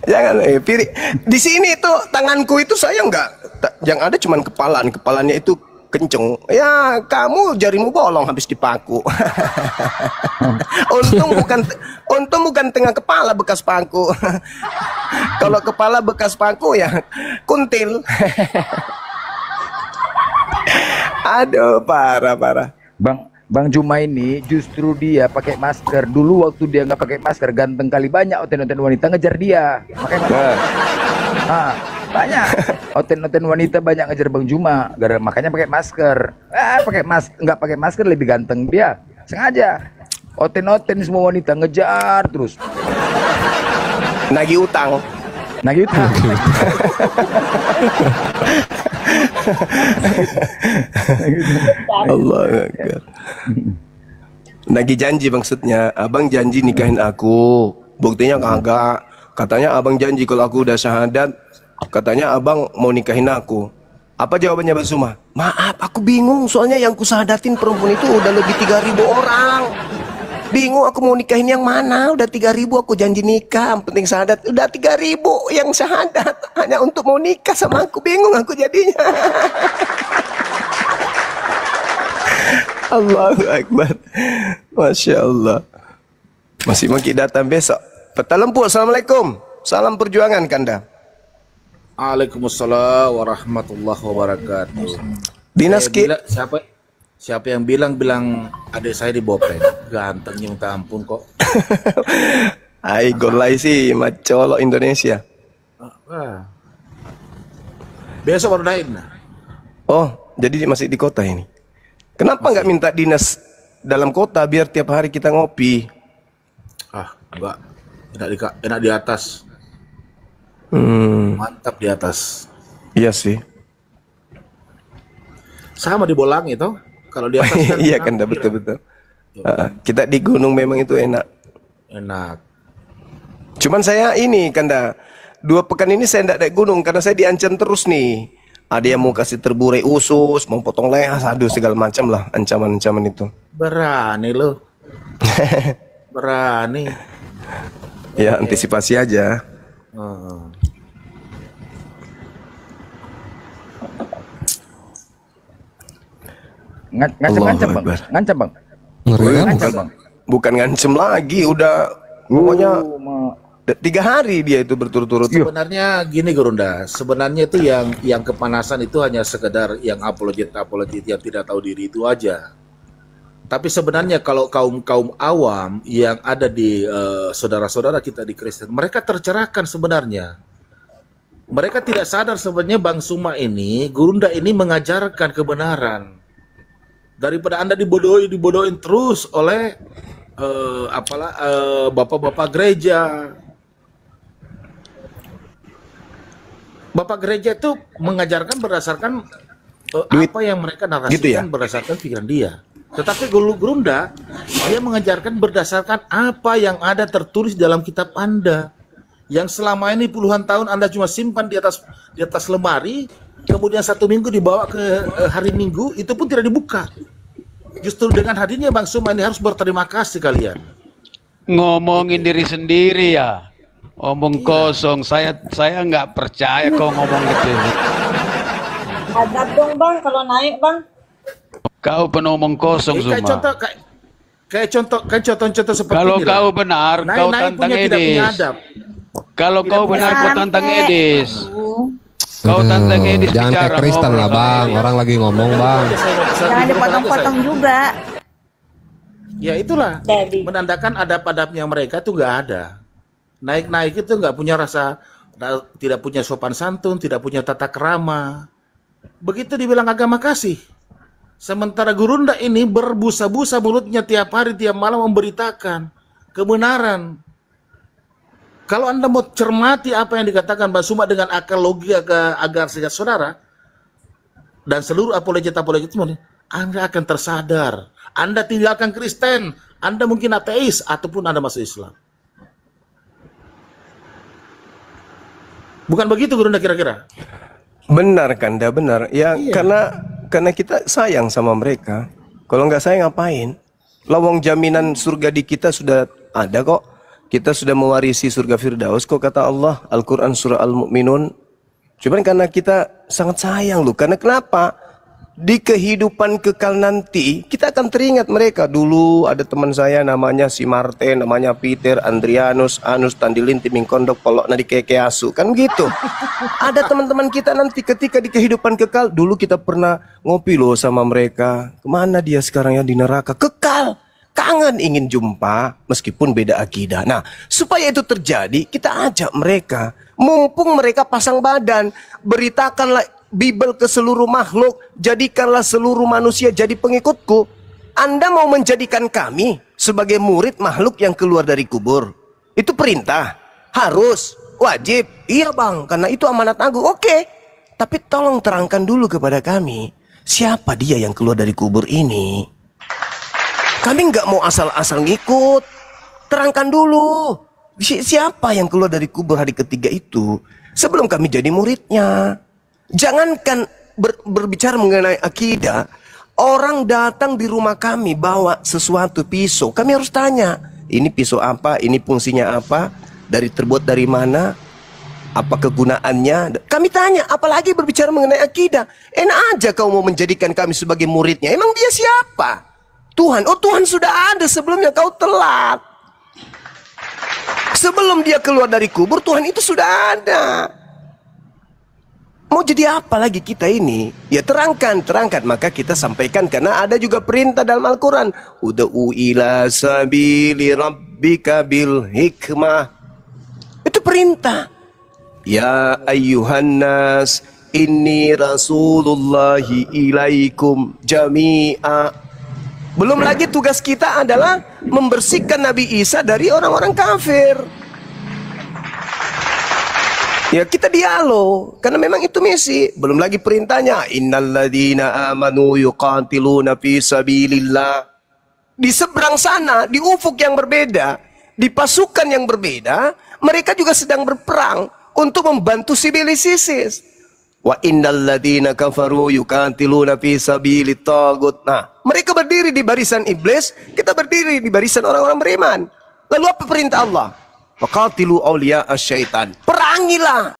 Jangan, Piri. Di sini tuh tanganku itu saya nggak, yang ada cuman kepalanya itu kenceng. Ya, kamu jarimu bolong habis dipaku. untung bukan tengah kepala bekas paku. Kalau kepala bekas paku ya kuntil. Aduh, parah. Bang Juma ini justru dia pakai masker. Dulu waktu dia nggak pakai masker, ganteng kali, banyak oten-oten wanita ngejar dia. Makanya banyak oten-oten wanita banyak ngejar Bang Juma. Makanya pakai masker. Nggak pakai masker lebih ganteng dia. Sengaja. Oten-oten semua wanita ngejar terus. Nagih utang. Allah Akbar. Nagih janji maksudnya. Abang janji nikahin aku. Buktinya kagak. Katanya abang janji kalau aku udah syahadat, katanya abang mau nikahin aku. Apa jawabannya Bang Suma? Maaf, aku bingung. Soalnya yang ku syahadatin perempuan itu udah lebih 3.000 orang. Bingung aku mau nikahin yang mana. Udah 3.000 aku janji nikah, yang penting syahadat. Udah 3.000 yang syahadat hanya untuk mau nikah sama aku. Bingung aku jadinya. Allahu Akbar. Masya Allah. Masih mungkin datang besok. Peta Lempu, Assalamualaikum. Salam perjuangan Kanda. Waalaikumsalam warahmatullahi wabarakatuh. Dinas Ki. Siapa yang bilang adik saya dibopeng? Gantengnya minta ampun kok. Ai golai sih macolok Indonesia. Besok baru naik. Oh, jadi masih di kota ini. Kenapa nggak minta dinas dalam kota biar tiap hari kita ngopi? Enggak. Enak di atas. Mantap di atas. Iya sih. Sama di Bolang itu. Kalau di atas kan iya kan, betul. Kita di gunung memang itu enak. Cuman saya ini Kanda, 2 pekan ini saya tidak naik gunung karena saya diancam terus nih. Ada yang mau kasih terburai usus, mau potong leher, aduh segala macam lah ancaman-ancaman itu. Berani lo. Berani. Ya antisipasi aja. Ngancam bang. Bukan ngancem lagi, udah pokoknya 3 hari dia itu berturut-turut. Sebenarnya gini Gurunda, sebenarnya itu yang kepanasan itu hanya sekedar yang apologet yang tidak tahu diri itu aja. Tapi sebenarnya kalau kaum awam yang ada di saudara-saudara kita di Kristen, mereka tercerahkan sebenarnya. Mereka tidak sadar sebenarnya Bang Suma ini, Gurunda ini mengajarkan kebenaran. Daripada Anda dibodohin terus oleh bapak-bapak gereja. Bapak gereja itu mengajarkan berdasarkan apa yang mereka narasikan gitu ya? Berdasarkan pikiran dia. Tetapi Gurunda dia mengajarkan berdasarkan apa yang ada tertulis dalam kitab Anda. Yang selama ini puluhan tahun Anda cuma simpan di atas lemari, kemudian 1 minggu dibawa ke hari Minggu, itu pun tidak dibuka. Justru dengan hadirnya Bang Suma ini harus berterima kasih kalian. Ngomongin diri sendiri ya. Omong kosong. Saya nggak percaya kau ngomong gitu. Adab dong Bang kalau naik Bang. Kau penomong kosong Suma. Kayak contoh seperti kalau ini. Kalau kau benar, kau tantang Edis. Kalau kau benar, kau tantang Edis. Kau tantang Edis jangan kayak Kristen lah Bang, orang lagi ngomong Bang. Jangan dipotong-potong juga. Ya itulah, menandakan adab-adabnya mereka tuh nggak ada. Naik-naik itu nggak punya rasa tidak punya sopan santun, tidak punya tata krama. Begitu dibilang agama kasih. Sementara Gurunda ini berbusa-busa mulutnya tiap hari, tiap malam memberitakan kebenaran. Kalau Anda mau cermati apa yang dikatakan Mbak Suma dengan akal logika agar sehat saudara, dan seluruh apologet semua, Anda akan tersadar. Anda tinggalkan Kristen, Anda mungkin ateis, ataupun Anda masuk Islam. Bukan begitu Gurunda kira-kira? Benar Kanda, benar. Ya iya. Karena kita sayang sama mereka. Kalau nggak sayang ngapain? Lawang jaminan surga di kita sudah ada kok. Kita sudah mewarisi surga Firdaus kok kata Allah, Al-Quran surah Al-Mu'minun. Cuman karena kita sangat sayang loh. Karena kenapa? Di kehidupan kekal nanti kita akan teringat mereka. Dulu ada teman saya namanya si Martin, namanya Peter, Andrianus, Anus, Tandilin, Timing Kondok, Polok, Nadi Kekeasu. Kan gitu. Ada teman-teman kita nanti ketika di kehidupan kekal. Dulu kita pernah ngopi loh sama mereka. Kemana dia sekarang ya di neraka? Kekal. Kangen ingin jumpa meskipun beda akidah. Nah, supaya itu terjadi, kita ajak mereka. Mumpung mereka pasang badan, beritakanlah Bible ke seluruh makhluk, jadikanlah seluruh manusia jadi pengikutku. Anda mau menjadikan kami sebagai murid makhluk yang keluar dari kubur. Itu perintah, harus, wajib. Iya bang, karena itu amanat agung. Oke, tapi tolong terangkan dulu kepada kami, siapa dia yang keluar dari kubur ini? Kami nggak mau asal-asal ngikut. Terangkan dulu. Siapa yang keluar dari kubur hari ketiga itu? Sebelum kami jadi muridnya. Jangankan berbicara mengenai akidah. Orang datang di rumah kami bawa sesuatu pisau. Kami harus tanya. Ini pisau apa? Ini fungsinya apa? Terbuat dari mana? Apa kegunaannya? Kami tanya. Apalagi berbicara mengenai akidah. Enak aja kau mau menjadikan kami sebagai muridnya. Emang dia siapa? Tuhan, oh Tuhan sudah ada sebelumnya, kau telat. Sebelum dia keluar dari kubur, Tuhan itu sudah ada. Mau jadi apa lagi kita ini? Ya terangkan. Maka kita sampaikan, karena ada juga perintah dalam Al-Quran. Ud'u ila sabili rabbika bil hikmah. Itu perintah. Ya ayyuhan nas, inni rasulullahi ilaikum jami'a. Belum lagi tugas kita adalah membersihkan Nabi Isa dari orang-orang kafir. Ya kita dialog, karena memang itu misi. Belum lagi perintahnya, innalladzina amanu yuqatiluna fi sabilillah. Di seberang sana, di ufuk yang berbeda, di pasukan yang berbeda, mereka juga sedang berperang untuk membantu sibilis ISIS. Wa innalladzina kafaru yuqatiluna fi sabilit taghut. Nah, mereka berdiri di barisan iblis, kita berdiri di barisan orang-orang beriman. Lalu apa perintah Allah? Waqatilu awliya asyaitan. Perangilah